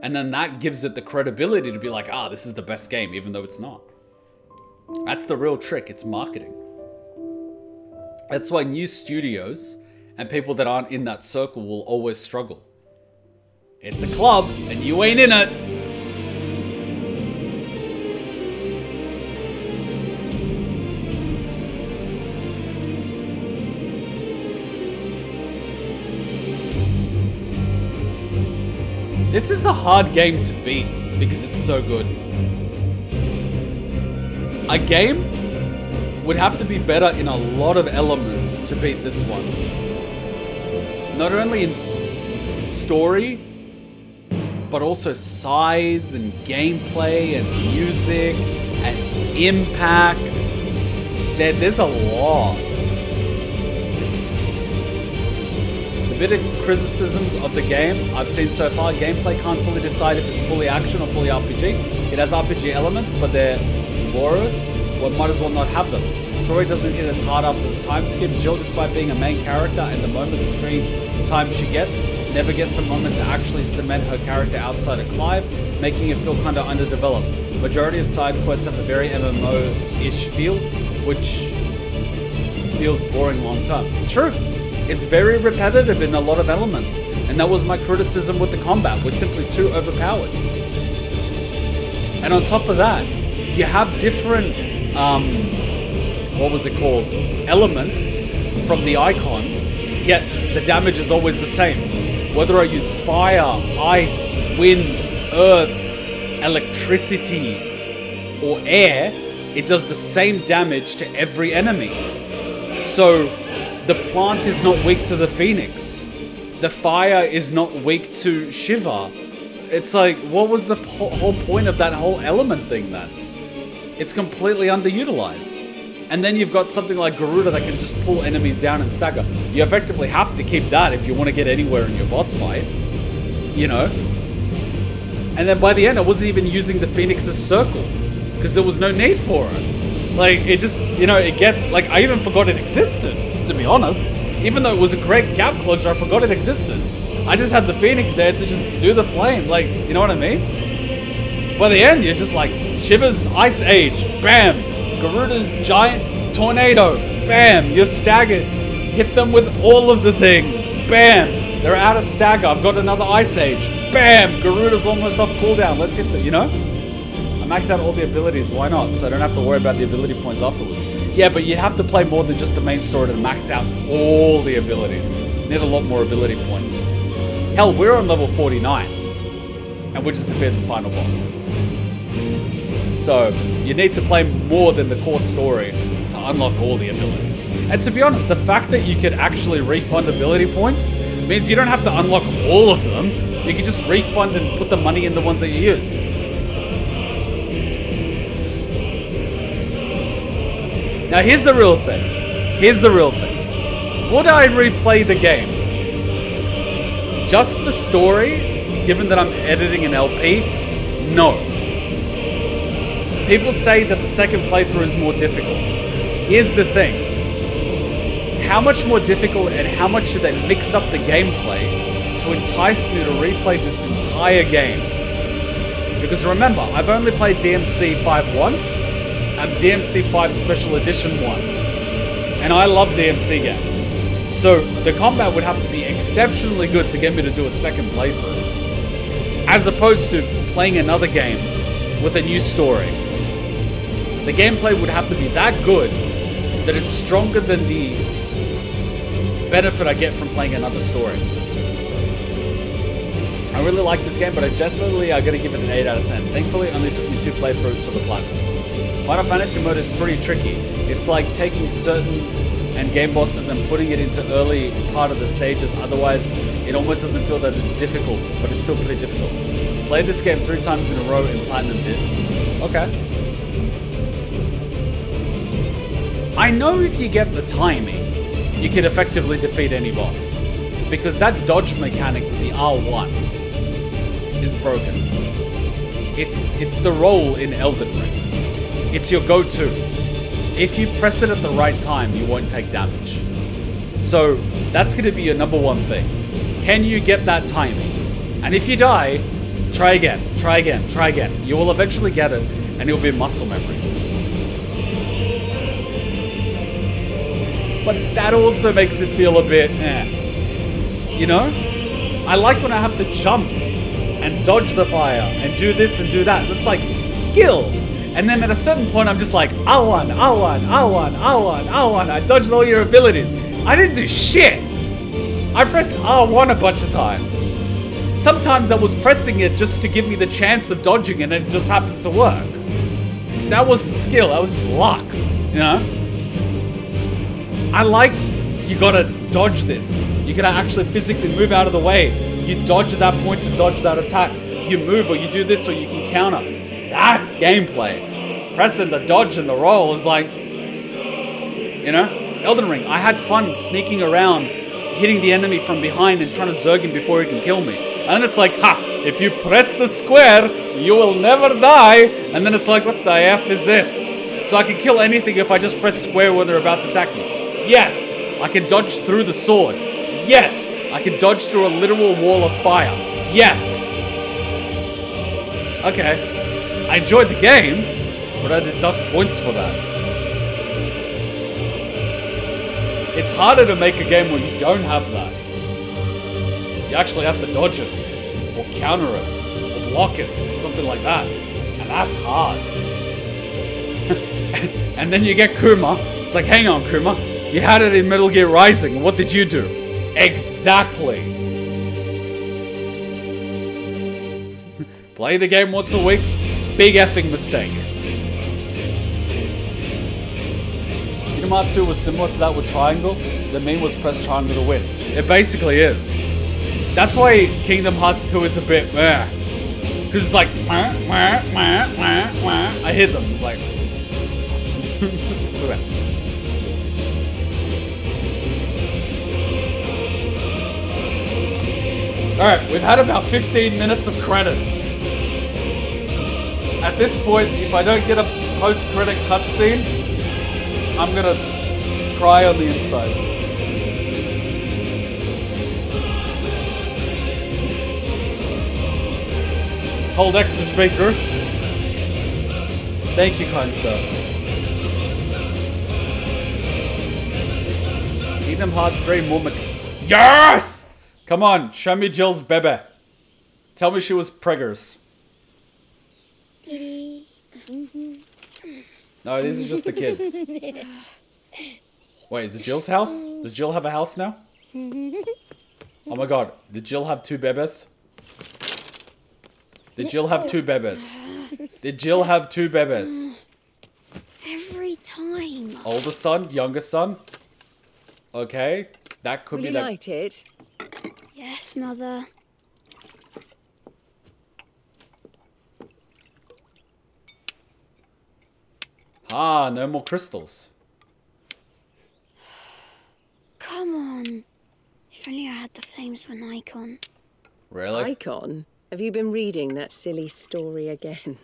And then that gives it the credibility to be like, ah, this is the best game, even though it's not. That's the real trick, it's marketing. That's why new studios and people that aren't in that circle will always struggle. It's a club, and you ain't in it. This is a hard game to beat because it's so good. A game would have to be better in a lot of elements to beat this one. Not only in story, but also size and gameplay and music and impact. There's a lot. Bit of criticisms of the game I've seen so far. Gameplay can't fully decide if it's fully action or fully RPG. It has RPG elements, but they're laborious. Well, might as well not have them. The story doesn't hit as hard after the time skip. Jill, despite being a main character and the moment the screen time she gets, never gets a moment to actually cement her character outside of Clive, making it feel kind of underdeveloped. Majority of side quests have a very MMO-ish feel, which feels boring long term. True. It's very repetitive in a lot of elements, and that was my criticism with the combat. We're simply too overpowered. And on top of that, you have different, what was it called? Elements from the icons, yet the damage is always the same. Whether I use fire, ice, wind, earth, electricity, or air, it does the same damage to every enemy. So, the plant is not weak to the phoenix. The fire is not weak to Shiva. It's like, what was the whole point of that whole element thing then? It's completely underutilized. And then you've got something like Garuda that can just pull enemies down and stagger. You effectively have to keep that if you want to get anywhere in your boss fight. You know? And then by the end, I wasn't even using the Phoenix's circle. Because there was no need for it. Like, it just, you know, I even forgot it existed. To be honest, even though it was a great gap closure, I forgot it existed. I just had the Phoenix there to just do the flame, like, you know what I mean? By the end, you're just like, Shiva's Ice Age, bam! Garuda's Giant Tornado, bam! You're staggered. Hit them with all of the things, bam! They're out of stagger, I've got another Ice Age, bam! Garuda's almost off cooldown, let's hit them, you know? I maxed out all the abilities, why not? So I don't have to worry about the ability points afterwards. Yeah, but you'd have to play more than just the main story to max out all the abilities. You need a lot more ability points. Hell, we're on level 49. And we just defeated the final boss. So, you need to play more than the core story to unlock all the abilities. And to be honest, the fact that you could actually refund ability points means you don't have to unlock all of them. You can just refund and put the money in the ones that you use. Now here's the real thing. Here's the real thing. Would I replay the game just for story, given that I'm editing an LP? No. People say that the second playthrough is more difficult. Here's the thing. How much more difficult and how much should they mix up the gameplay to entice me to replay this entire game? Because remember, I've only played DMC 5 once, and DMC 5 Special Edition once. And I love DMC games. So the combat would have to be exceptionally good to get me to do a second playthrough. As opposed to playing another game with a new story. The gameplay would have to be that good that it's stronger than the benefit I get from playing another story. I really like this game, but I definitely are going to give it an 8 out of 10. Thankfully, it only took me 2 playthroughs for the platinum. Final Fantasy mode is pretty tricky. It's like taking certain endgame bosses and putting it into early part of the stages. Otherwise, it almost doesn't feel that difficult, but it's still pretty difficult. Played this game 3 times in a row and platinum did. Okay. I know if you get the timing, you can effectively defeat any boss. Because that dodge mechanic with the R1 is broken. It's the roll in Elden Ring. It's your go-to. If you press it at the right time, you won't take damage. So that's going to be your number one thing. Can you get that timing? And if you die, try again, try again, try again. You will eventually get it, and it will be muscle memory. But that also makes it feel a bit, you know? I like when I have to jump and dodge the fire and do this and do that. That's like skill. And then at a certain point, I'm just like, R1, R1, R1, R1, R1. I dodged all your abilities. I didn't do shit. I pressed R1 a bunch of times. Sometimes I was pressing it just to give me the chance of dodging and it just happened to work. That wasn't skill, that was just luck, you know? I like, you gotta dodge this. You gotta actually physically move out of the way. You dodge at that point to dodge that attack. You move or you do this so you can counter. That's gameplay. Pressing the dodge and the roll is like, you know? Elden Ring, I had fun sneaking around, hitting the enemy from behind and trying to zerg him before he can kill me. And then it's like, ha! If you press the square, you will never die. And then it's like, what the F is this? So I can kill anything if I just press square when they're about to attack me. Yes! I can dodge through the sword. Yes! I can dodge through a literal wall of fire. Yes! Okay. I enjoyed the game, but I deduct points for that. It's harder to make a game where you don't have that. You actually have to dodge it, or counter it, or block it, or something like that. And that's hard. And then you get Kuma. It's like, hang on, Kuma. You had it in Metal Gear Rising. What did you do? Exactly. Play the game once a week. Big effing mistake. Kingdom Hearts 2 was similar to that with Triangle. The meme was press triangle to win. It basically is. That's why Kingdom Hearts 2 is a bit meh. Because it's like, I hit them. It's like, it's okay. Alright, we've had about 15 minutes of credits. At this point, if I don't get a post-credit cutscene, I'm gonna cry on the inside. Hold X to speak through. Thank you, kind sir. Kingdom Hearts 3 more Yes! Come on, show me Jill's bebe. Tell me she was preggers. No, these are just the kids. Wait, is it Jill's house? Does Jill have a house now? Oh my god, did Jill have 2 bebes? Did Jill have 2 bebes? Did Jill have 2 bebes?
Every time.
Older son, younger son? Okay, that could
Will
be
you
that.
light it?
Yes, Mother.
Ah, no more crystals.
Come on. If only I had the flames of an icon.
Really?
Icon? Have you been reading that silly story again?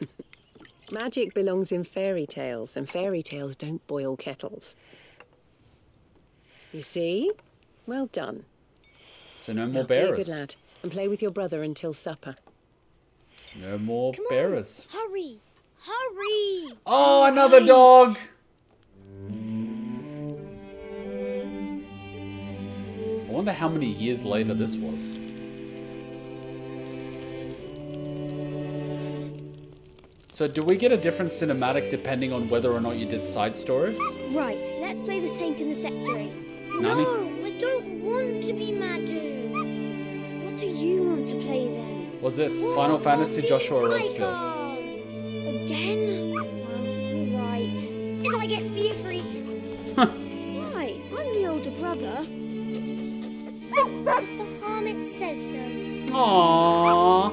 Magic belongs in fairy tales, and fairy tales don't boil kettles. You see? Well done.
So no more
Now, be a
bearers.
good lad, and play with your brother until supper.
No more
Come
bearers.
on, hurry. Hurry.
Oh, another dog! I wonder how many years later this was. So do we get a different cinematic depending on whether or not you did side stories?
Right, let's play the saint in the secretary.
Nani?
No, I don't want to be Madu. What do you want to play then?
Was this Final Fantasy Joshua Rosfield?
Icons. Again? Well, right. Did I get to be a freak? Right, I'm the older brother. Because Bahamut says so.
Aww.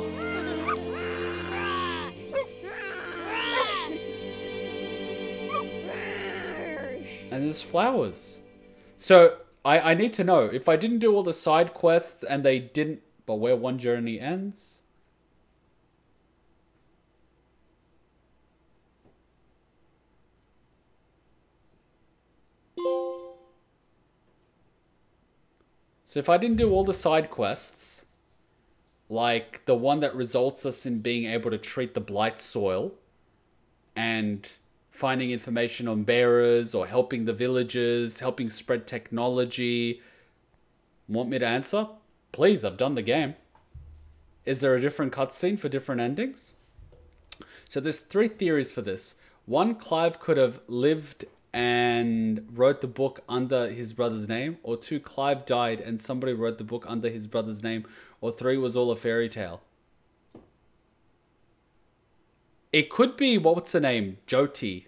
And there's flowers. So, I need to know, if I didn't do all the side quests and they didn't... But where one journey ends? So if I didn't do all the side quests, like the one that results us in being able to treat the blight soil and finding information on bearers or helping the villagers, helping spread technology. Want me to answer? Please, I've done the game. Is there a different cutscene for different endings? So there's 3 theories for this. 1, Clive could have lived and wrote the book under his brother's name. Or 2, Clive died and somebody wrote the book under his brother's name. Or 3, was all a fairy tale. It could be, what's her name? Jyoti.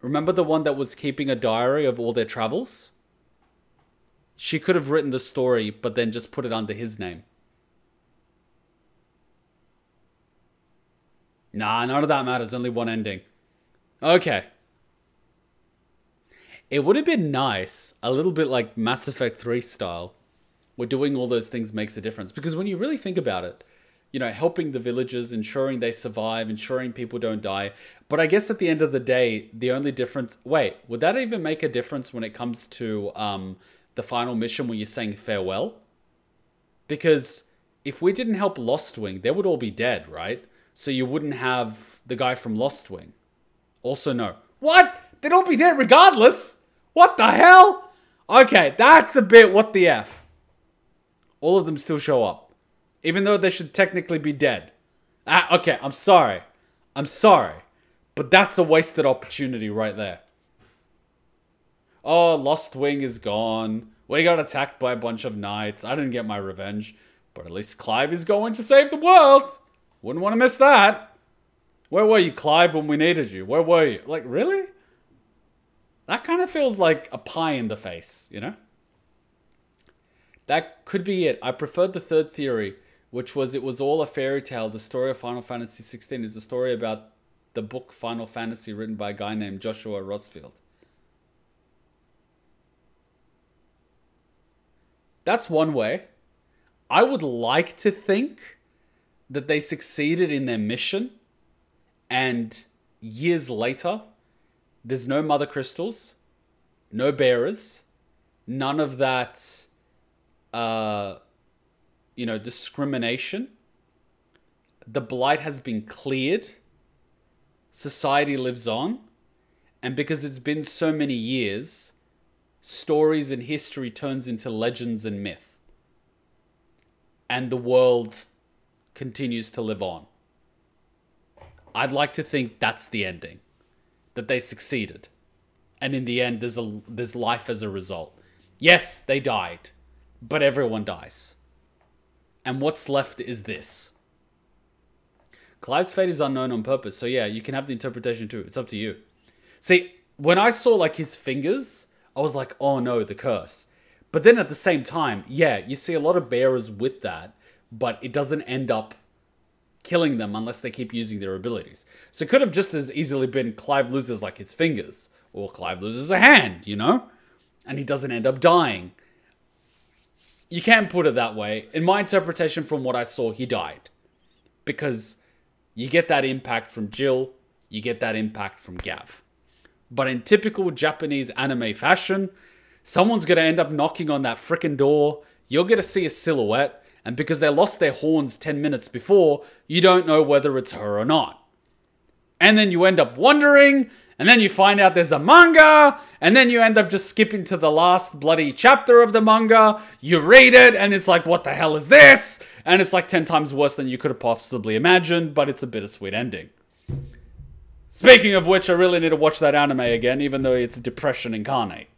Remember the one that was keeping a diary of all their travels? She could have written the story, but then just put it under his name. Nah, none of that matters. Only one ending. Okay. It would have been nice, a little bit like Mass Effect 3 style, where doing all those things makes a difference. Because when you really think about it, you know, helping the villagers, ensuring they survive, ensuring people don't die. But I guess at the end of the day, the only difference... Wait, would that even make a difference when it comes to the final mission when you're saying farewell? Because if we didn't help Lost Wing, they would all be dead, right? So you wouldn't have the guy from Lost Wing. Also no. What? They'd all be dead regardless? What the hell? Okay, that's a bit what the F. All of them still show up. Even though they should technically be dead. Okay, I'm sorry. I'm sorry. But that's a wasted opportunity right there. Oh, Lost Wing is gone. We got attacked by a bunch of knights. I didn't get my revenge. But at least Clive is going to save the world. Wouldn't want to miss that. Where were you, Clive, when we needed you? Where were you? Like, really? That kind of feels like a pie in the face, you know? That could be it. I preferred the 3rd theory, which was it was all a fairy tale. The story of Final Fantasy 16 is a story about the book Final Fantasy written by a guy named Joshua Rosfield. That's one way. I would like to think that they succeeded in their mission and years later, there's no mother crystals, no bearers, none of that, you know, discrimination. The blight has been cleared. Society lives on. And because it's been so many years, stories and history turns into legends and myth. And the world continues to live on. I'd like to think that's the ending. that they succeeded. And in the end, there's life as a result. Yes, they died, but everyone dies. And what's left is this. Clive's fate is unknown on purpose, so yeah, you can have the interpretation too. It's up to you. See, when I saw like his fingers, I was like, oh no, the curse. But then at the same time, yeah, you see a lot of bearers with that, but it doesn't end up killing them unless they keep using their abilities. So it could have just as easily been Clive loses like his fingers, or Clive loses a hand, you know? And he doesn't end up dying. You can't put it that way. In my interpretation from what I saw, he died. Because you get that impact from Jill, you get that impact from Gav. But in typical Japanese anime fashion, someone's going to end up knocking on that frickin' door, you're going to see a silhouette, and because they lost their horns 10 minutes before, you don't know whether it's her or not. And then you end up wondering, and then you find out there's a manga, and then you end up just skipping to the last bloody chapter of the manga, you read it, and it's like, what the hell is this? And it's like 10 times worse than you could have possibly imagined, but it's a bittersweet ending. Speaking of which, I really need to watch that anime again, even though it's depression incarnate.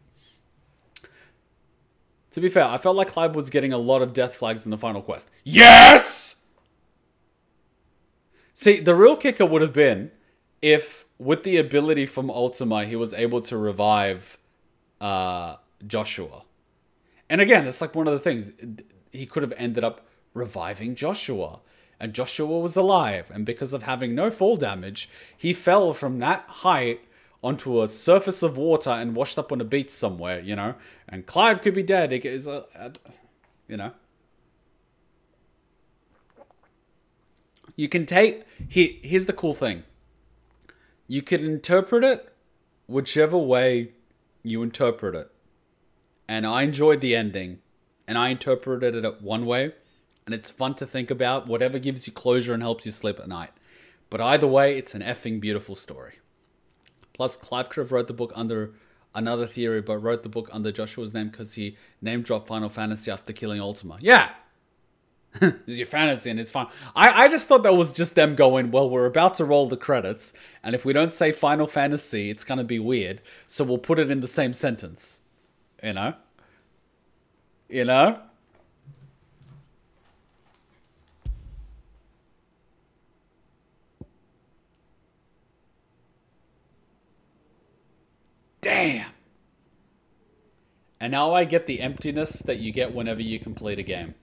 To be fair, I felt like Clive was getting a lot of death flags in the final quest. Yes! See, the real kicker would have been if, with the ability from Ultima, he was able to revive Joshua. And again, that's like one of the things. He could have ended up reviving Joshua. And Joshua was alive. And because of having no fall damage, he fell from that height onto a surface of water and washed up on a beach somewhere, you know? And Clive could be dead. You know? You can take... Here's the cool thing. You can interpret it whichever way you interpret it. And I enjoyed the ending. And I interpreted it one way. And it's fun to think about. Whatever gives you closure and helps you sleep at night. But either way, it's an effing beautiful story. Plus, Clive could have wrote the book under another theory, but wrote the book under Joshua's name because he name-dropped Final Fantasy after killing Ultima. Yeah! This is your fantasy and it's fine. I just thought that was just them going, well, we're about to roll the credits, and if we don't say Final Fantasy, it's going to be weird, so we'll put it in the same sentence. You know? You know? Damn! And now I get the emptiness that you get whenever you complete a game.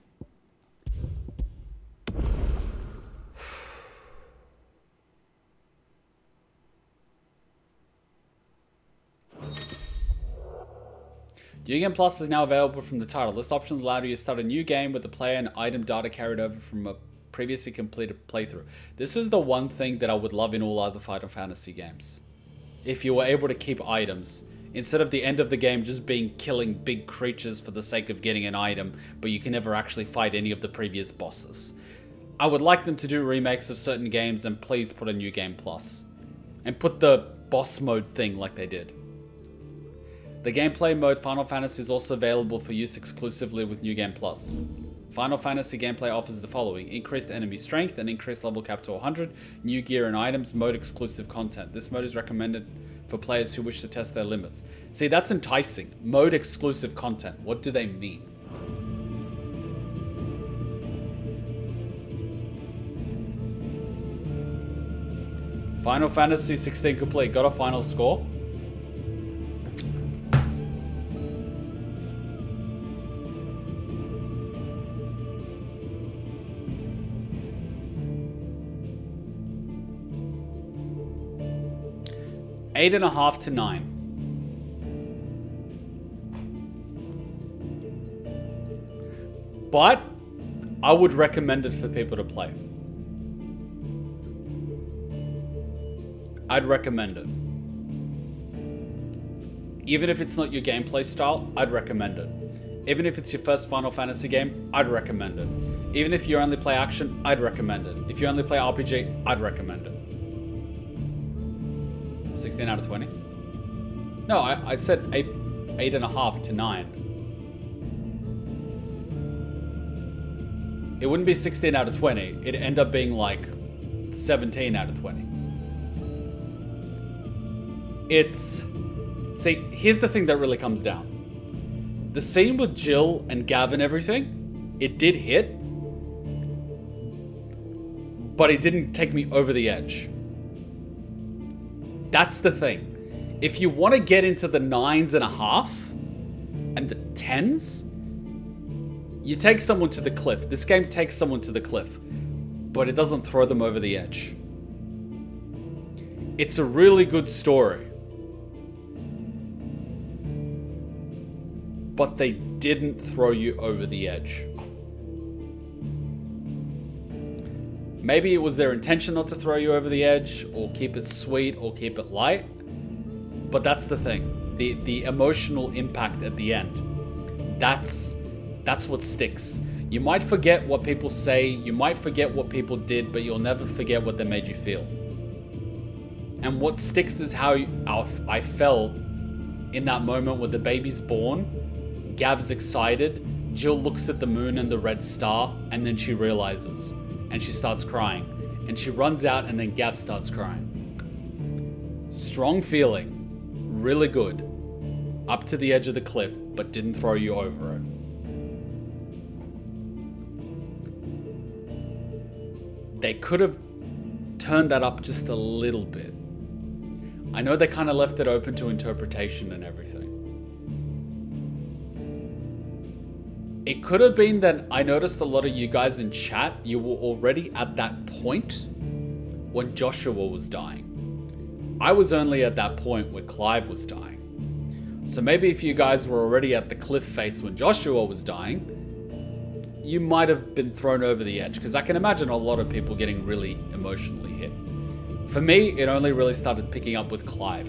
New Game Plus is now available from the title. This option allows you to start a new game with the player and item data carried over from a previously completed playthrough. This is the one thing that I would love in all other Final Fantasy games. If you were able to keep items, instead of the end of the game just being killing big creatures for the sake of getting an item, but you can never actually fight any of the previous bosses. I would like them to do remakes of certain games and please put a New Game Plus. And put the boss mode thing like they did. The gameplay mode Final Fantasy is also available for use exclusively with New Game Plus. Final Fantasy gameplay offers the following: increased enemy strength and increased level cap to 100, new gear and items, mode exclusive content. This mode is recommended for players who wish to test their limits. See, that's enticing. Mode exclusive content. What do they mean? Final Fantasy 16 complete. Got a final score? Eight and a half to 9. But I would recommend it for people to play. I'd recommend it. Even if it's not your gameplay style, I'd recommend it. Even if it's your first Final Fantasy game, I'd recommend it. Even if you only play action, I'd recommend it. If you only play RPG, I'd recommend it. 16 out of 20? No, I said 8.5 to 9. It wouldn't be 16 out of 20. It'd end up being like 17 out of 20. it's... See, here's the thing that really comes down. The scene with Jill and Gav and everything, it did hit, but it didn't take me over the edge. That's the thing. If you want to get into the 9.5 and the 10s, you take someone to the cliff. This game takes someone to the cliff, but it doesn't throw them over the edge. It's a really good story, but they didn't throw you over the edge. Maybe it was their intention not to throw you over the edge, or keep it sweet, or keep it light. But that's the thing. The emotional impact at the end. That's what sticks. You might forget what people say, you might forget what people did, but you'll never forget what they made you feel. And what sticks is how I felt in that moment where the baby's born, Gav's excited, Jill looks at the moon and the red star, and then she realizes. And she starts crying. And she runs out, and then Gav starts crying. Strong feeling. Really good. Up to the edge of the cliff, but didn't throw you over it. They could have turned that up just a little bit. I know they kind of left it open to interpretation and everything. It could have been that I noticed a lot of you guys in chat, you were already at that point when Joshua was dying. I was only at that point where Clive was dying. So maybe if you guys were already at the cliff face when Joshua was dying, you might have been thrown over the edge, because I can imagine a lot of people getting really emotionally hit. For me, it only really started picking up with Clive.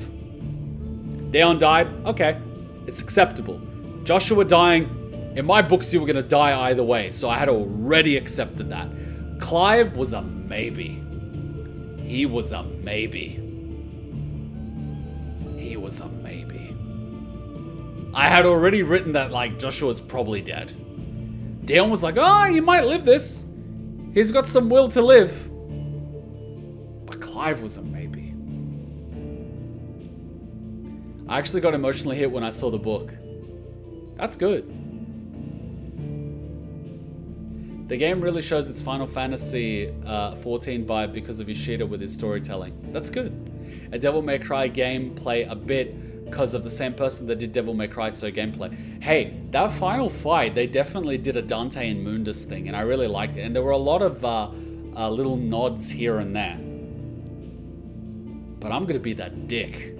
Deon died, okay, it's acceptable. Joshua dying, in my books, you were going to die either way, so I had already accepted that. Clive was a maybe. He was a maybe. He was a maybe. I had already written that, like, Joshua's probably dead. Deon was like, oh, he might live this. He's got some will to live. But Clive was a maybe. I actually got emotionally hit when I saw the book. That's good. The game really shows its Final Fantasy 14 vibe because of Ishida with his storytelling. That's good. A Devil May Cry gameplay a bit because of the same person that did Devil May Cry so gameplay. Hey, that final fight, they definitely did a Dante and Mundus thing, and I really liked it. And there were a lot of little nods here and there. But I'm going to be that dick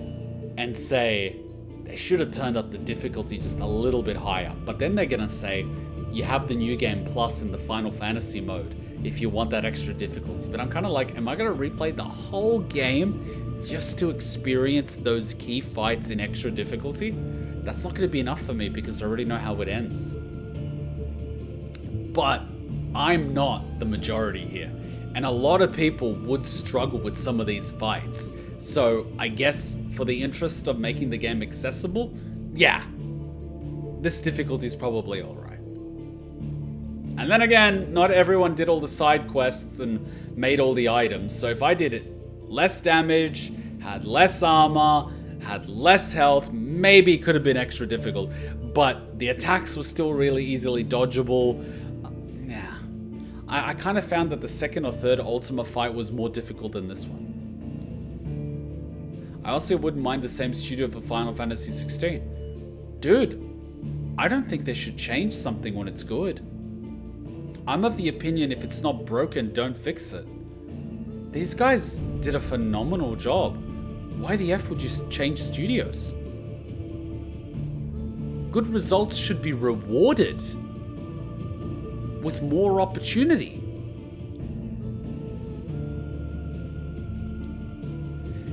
and say they should have turned up the difficulty just a little bit higher. But then they're going to say, you have the New Game Plus in the Final Fantasy mode if you want that extra difficulty. But I'm kind of like, am I going to replay the whole game just to experience those key fights in extra difficulty? That's not going to be enough for me because I already know how it ends. But I'm not the majority here. And a lot of people would struggle with some of these fights. So I guess for the interest of making the game accessible, yeah, this difficulty is probably alright. And then again, not everyone did all the side quests and made all the items. So if I did it less damage, had less armor, had less health, maybe it could have been extra difficult. But the attacks were still really easily dodgeable. Yeah. I kind of found that the second or third Ultima fight was more difficult than this one. I also wouldn't mind the same studio for Final Fantasy 16. Dude, I don't think they should change something when it's good. I'm of the opinion if it's not broken, don't fix it. These guys did a phenomenal job. Why the F would you change studios? Good results should be rewarded with more opportunity.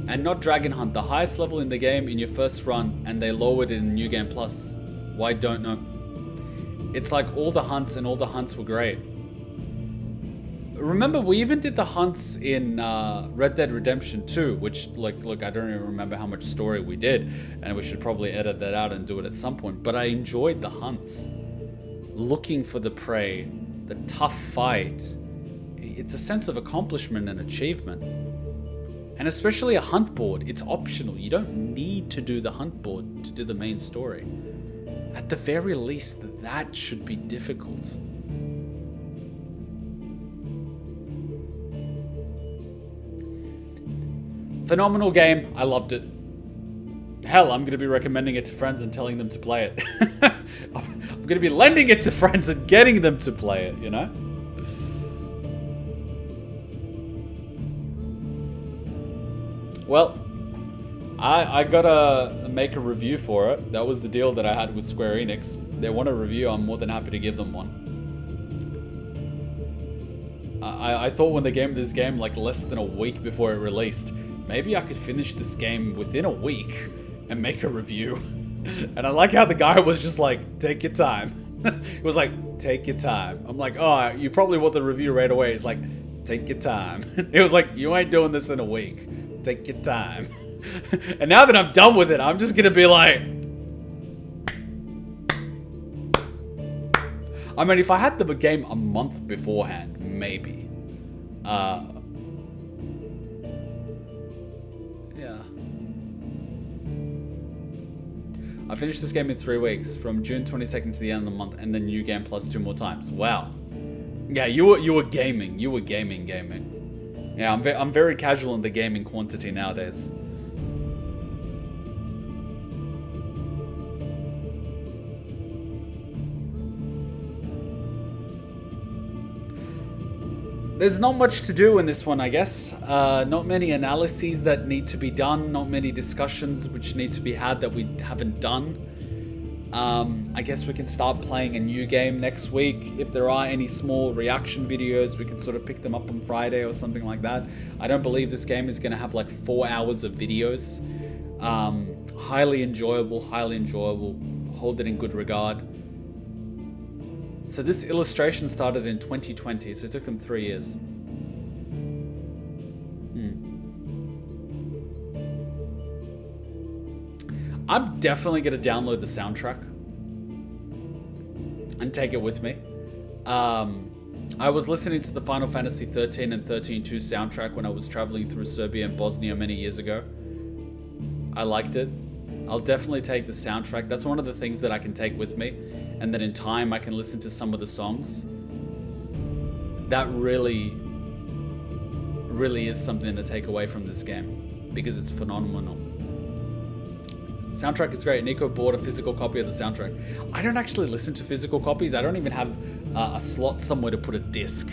And not Dragon Hunt, the highest level in the game in your first run, and they lowered it in New Game Plus. Why don't know? It's like all the hunts, and all the hunts were great. Remember, we even did the hunts in Red Dead Redemption 2, which, like, look, I don't even remember how much story we did, and we should probably edit that out and do it at some point, but I enjoyed the hunts. Looking for the prey, the tough fight, it's a sense of accomplishment and achievement. And especially a hunt board, it's optional. You don't need to do the hunt board to do the main story. At the very least, that should be difficult. Phenomenal game. I loved it. Hell, I'm going to be recommending it to friends and telling them to play it. I'm going to be lending it to friends and getting them to play it, you know? Well, I gotta make a review for it. That was the deal that I had with Square Enix. They want a review, I'm more than happy to give them one. I thought when they gave me this game like less than a week before it released, maybe I could finish this game within a week and make a review. And I like how the guy was just like, take your time. It was like, take your time. I'm like, oh, you probably want the review right away. He's like, take your time. It was like, you ain't doing this in a week. Take your time. And now that I'm done with it, I'm just gonna be like... I mean, if I had the game a month beforehand, maybe. Yeah. I finished this game in 3 weeks, from June 22nd to the end of the month, and then new game plus 2 more times. Wow. Yeah, you were gaming. You were gaming. Yeah, I'm very casual in the gaming quantity nowadays. There's not much to do in this one, I guess. Not many analyses that need to be done, not many discussions which need to be had that we haven't done. I guess we can start playing a new game next week. If there are any small reaction videos, we can sort of pick them up on Friday or something like that. I don't believe this game is going to have like 4 hours of videos. Highly enjoyable, hold it in good regard. So this illustration started in 2020, so it took them 3 years. I'm definitely going to download the soundtrack and take it with me. I was listening to the Final Fantasy 13 and 13-2 soundtrack when I was traveling through Serbia and Bosnia many years ago. I liked it. I'll definitely take the soundtrack. That's one of the things that I can take with me. And then in time, I can listen to some of the songs. That really is something to take away from this game, because it's phenomenal. Soundtrack is great. Nico bought a physical copy of the soundtrack. I don't actually listen to physical copies. I don't even have a slot somewhere to put a disc.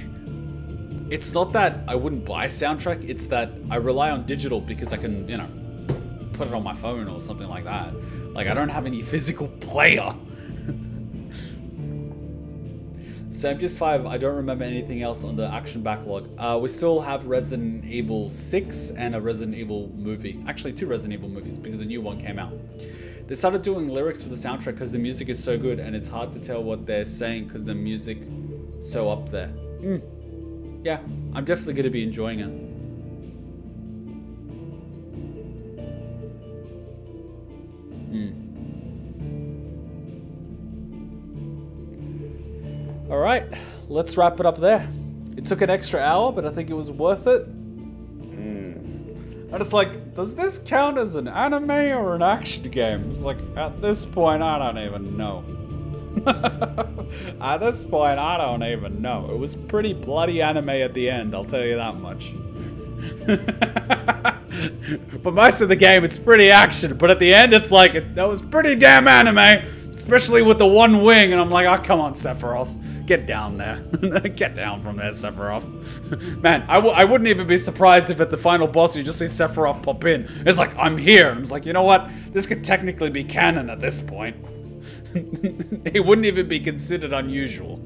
It's not that I wouldn't buy a soundtrack, it's that I rely on digital because I can, you know, put it on my phone or something like that. Like, I don't have any physical player. So MGS5, I don't remember anything else on the action backlog. We still have Resident Evil 6 and a Resident Evil movie. Actually, 2 Resident Evil movies because a new one came out. They started doing lyrics for the soundtrack because the music is so good and it's hard to tell what they're saying because the music so up there. Yeah, I'm definitely going to be enjoying it. Alright, let's wrap it up there. It took an extra hour, but I think it was worth it. And it's like, does this count as an anime or an action game? It's like, at this point, I don't even know. At this point, I don't even know. It was pretty bloody anime at the end, I'll tell you that much. For most of the game, it's pretty action, but at the end, it's like, that was pretty damn anime. Especially with the one wing, and I'm like, oh, come on, Sephiroth. Get down there. Get down from there, Sephiroth. Man, I wouldn't even be surprised if at the final boss you just see Sephiroth pop in. It's like, I'm here. And it's like, you know what? This could technically be canon at this point. It wouldn't even be considered unusual.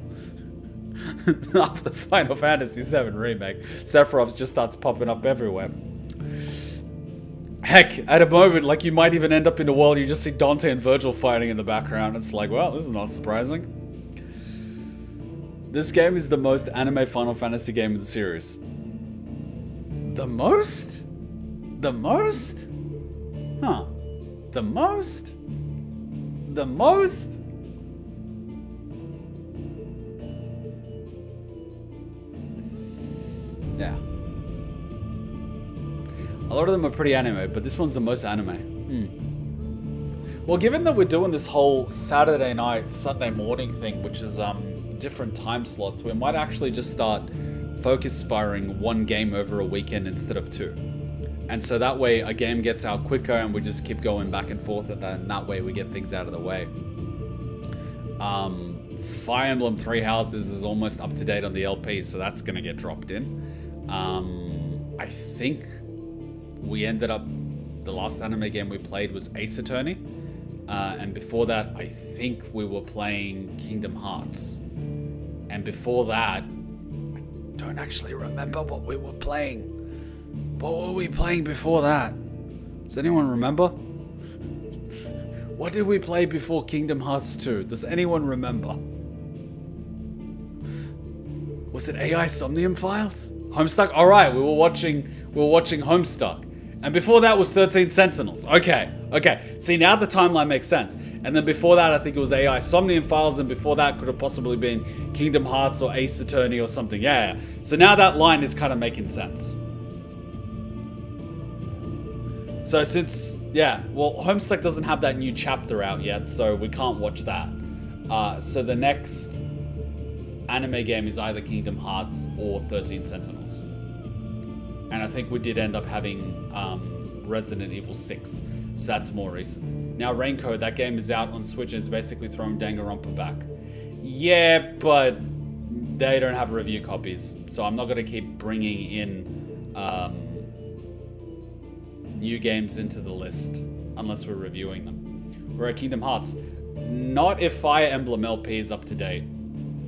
After Final Fantasy VII Remake, Sephiroth just starts popping up everywhere. Heck, at a moment, like, you might even end up in a world you just see Dante and Virgil fighting in the background. It's like, well, this is not surprising. This game is the most anime Final Fantasy game in the series. The most? The most? Huh. The most? The most? Yeah. A lot of them are pretty anime, but this one's the most anime. Well, given that we're doing this whole Saturday night, Sunday morning thing, which is different time slots, we might actually just start focus firing one game over a weekend instead of two. And so that way a game gets out quicker and we just keep going back and forth, and then that way we get things out of the way. Fire Emblem Three Houses is almost up to date on the LP, so that's gonna get dropped in. I think we ended up, the last anime game we played was Ace Attorney. And before that, I think we were playing Kingdom Hearts. And before that, I don't actually remember what we were playing. What were we playing before that? Does anyone remember? What did we play before Kingdom Hearts 2? Does anyone remember? Was it AI Somnium Files? Homestuck? Alright, we were watching Homestuck. And before that was 13 Sentinels. Okay. See, now the timeline makes sense. And then before that, I think it was AI Somnium Files, and before that could have possibly been Kingdom Hearts or Ace Attorney or something. Yeah. So now that line is kind of making sense. So since, yeah, well, Homestuck doesn't have that new chapter out yet, so we can't watch that. So the next anime game is either Kingdom Hearts or 13 Sentinels. And I think we did end up having Resident Evil 6. So that's more recent. Now Raincoat, that game is out on Switch and it's basically throwing Danganronpa back. Yeah, but they don't have review copies. So I'm not going to keep bringing in new games into the list unless we're reviewing them. We're at Kingdom Hearts. Not if Fire Emblem LP is up to date.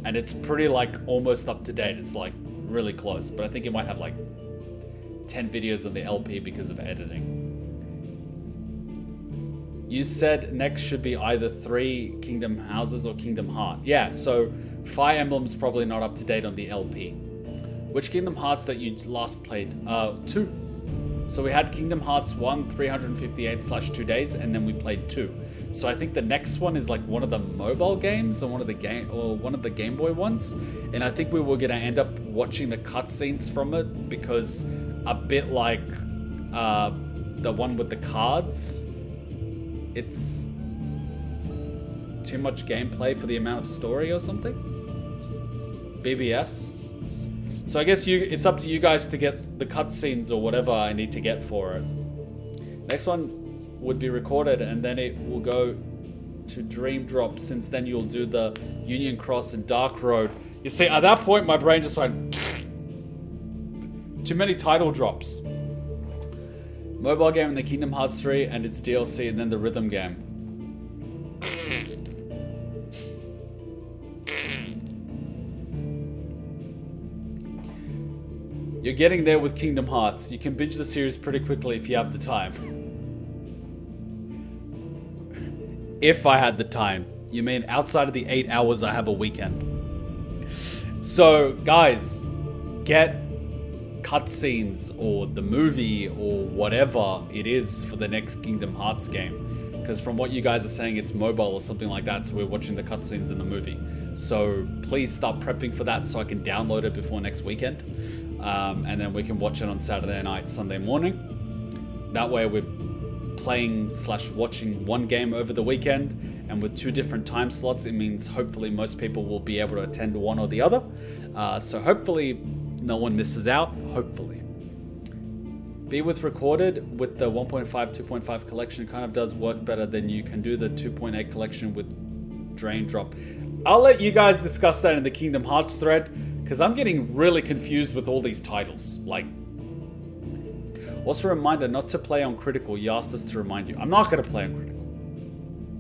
And it's pretty like almost up to date. It's like really close. But I think it might have like 10 videos on the LP because of editing. You said next should be either 3 Kingdom Houses or Kingdom Heart. Yeah, so Fire Emblem's probably not up to date on the LP. Which Kingdom Hearts that you last played? 2. So we had Kingdom Hearts 1 358/2 days, and then we played 2. So I think the next one is like one of the mobile games or one of the Game Boy ones. And I think we were gonna end up watching the cutscenes from it because a bit like the one with the cards, it's too much gameplay for the amount of story or something. BBS. So I guess it's up to you guys to get the cutscenes or whatever I need to get for it. Next one would be recorded and then it will go to Dream Drop, since then you'll do the Union Cross and Dark Road. You see, at that point my brain just went too many title drops. Mobile game and the Kingdom Hearts 3 and its DLC, and then the rhythm game. You're getting there with Kingdom Hearts. You can binge the series pretty quickly if you have the time. If I had the time. You mean outside of the 8 hours I have a weekend. So, guys, get cutscenes or the movie or whatever it is for the next Kingdom Hearts game. Because from what you guys are saying, it's mobile or something like that, so we're watching the cutscenes in the movie. So please start prepping for that so I can download it before next weekend. And then we can watch it on Saturday night, Sunday morning. That way we're playing/watching one game over the weekend, and with 2 different time slots, it means hopefully most people will be able to attend one or the other. So hopefully no one misses out, hopefully. Be with recorded with the 1.5, 2.5 collection kind of does work better than you can do the 2.8 collection with Drain Drop. I'll let you guys discuss that in the Kingdom Hearts thread, because I'm getting really confused with all these titles. Like, also a reminder not to play on Critical. You asked us to remind you. I'm not going to play on Critical.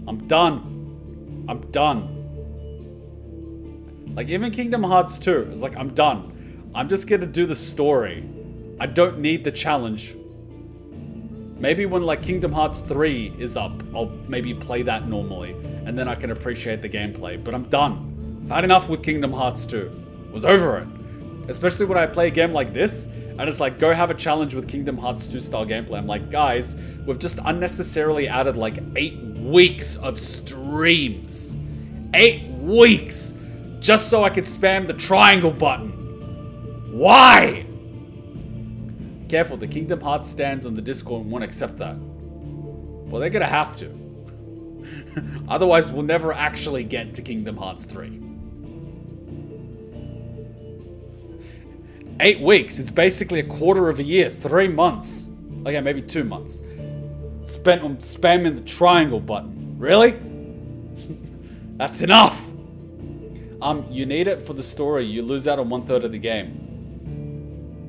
I'm done. I'm done. Like, even Kingdom Hearts 2, it's like, I'm done. I'm just going to do the story. I don't need the challenge. Maybe when, like, Kingdom Hearts 3 is up, I'll maybe play that normally, and then I can appreciate the gameplay. But I'm done. I've had enough with Kingdom Hearts 2. I was over it. Especially when I play a game like this, and it's like, go have a challenge with Kingdom Hearts 2 style gameplay. I'm like, guys, we've just unnecessarily added like 8 weeks of streams. 8 weeks! Just so I could spam the triangle button. Why? Careful, the Kingdom Hearts stands on the Discord won't accept that. Well, they're gonna have to. Otherwise, we'll never actually get to Kingdom Hearts 3. 8 weeks. It's basically a quarter of a year. 3 months. Okay, maybe 2 months. Spent on spamming the triangle button. Really? That's enough! You need it for the story. You lose out on 1/3 of the game.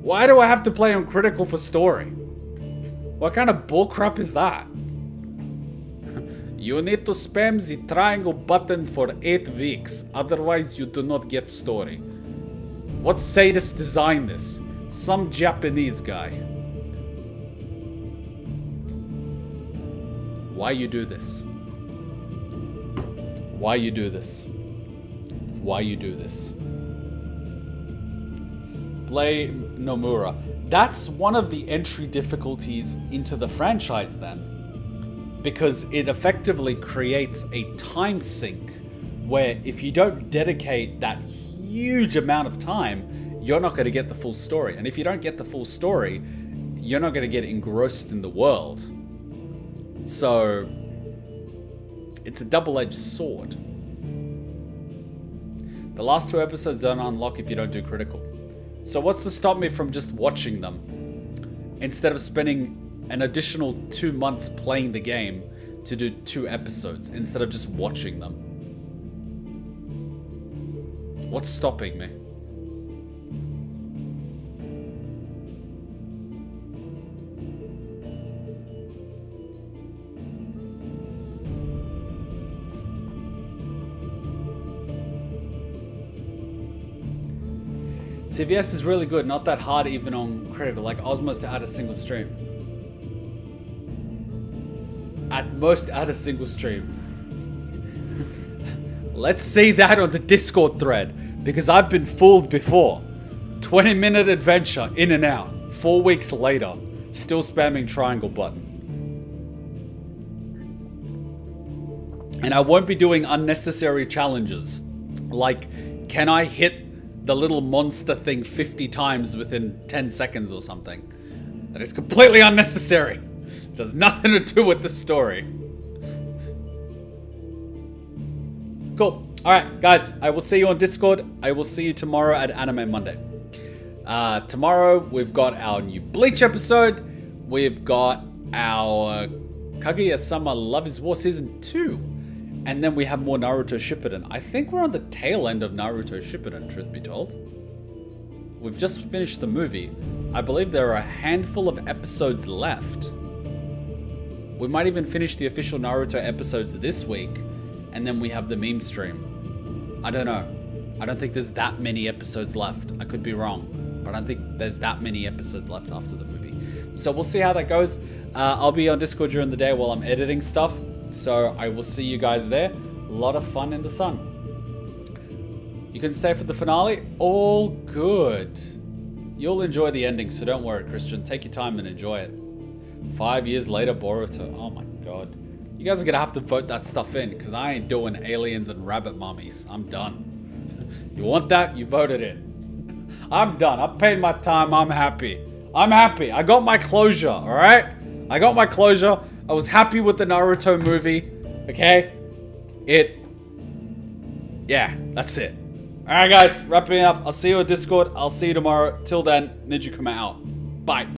Why do I have to play on critical for story? What kind of bullcrap is that? You need to spam the triangle button for 8 weeks. Otherwise, you do not get story. What sadist designed this? Some Japanese guy. Why you do this? Why you do this? Why you do this? Play Nomura. That's one of the entry difficulties into the franchise then. Because it effectively creates a time sink where if you don't dedicate that huge amount of time, you're not going to get the full story. And if you don't get the full story, you're not going to get engrossed in the world. So, it's a double-edged sword. The last 2 episodes don't unlock if you don't do critical. So what's to stop me from just watching them? Instead of spending an additional 2 months playing the game to do 2 episodes, instead of just watching them. What's stopping me? CVS is really good, not that hard even on critical, like Osmos to add a single stream. At most add a single stream. Let's see that on the Discord thread, because I've been fooled before. 20-minute adventure, in and out. 4 weeks later, still spamming triangle button. And I won't be doing unnecessary challenges, like, can I hit the little monster thing 50 times within 10 seconds or something. That is completely unnecessary. It has nothing to do with the story. Cool. Alright, guys. I will see you on Discord. I will see you tomorrow at Anime Monday. Tomorrow, we've got our new Bleach episode. We've got our Kaguya-sama Love is War Season 2. And then we have more Naruto Shippuden. I think we're on the tail end of Naruto Shippuden, truth be told. We've just finished the movie. I believe there are a handful of episodes left. We might even finish the official Naruto episodes this week, and then we have the meme stream. I don't know. I don't think there's that many episodes left. I could be wrong, but I don't think there's that many episodes left after the movie. So we'll see how that goes. I'll be on Discord during the day while I'm editing stuff. So I will see you guys there. A lot of fun in the sun. You can stay for the finale? All good. You'll enjoy the ending, so don't worry, Christian. Take your time and enjoy it. 5 years later, Boruto. Oh my god. You guys are gonna have to vote that stuff in, because I ain't doing aliens and rabbit mummies. I'm done. You want that? You vote it in. I'm done. I've paid my time. I'm happy. I'm happy. I got my closure, alright? I got my closure. I was happy with the Naruto movie, okay? Yeah, that's it. Alright guys, wrapping up. I'll see you on Discord. I'll see you tomorrow. Till then, Ninja Kuma out. Bye.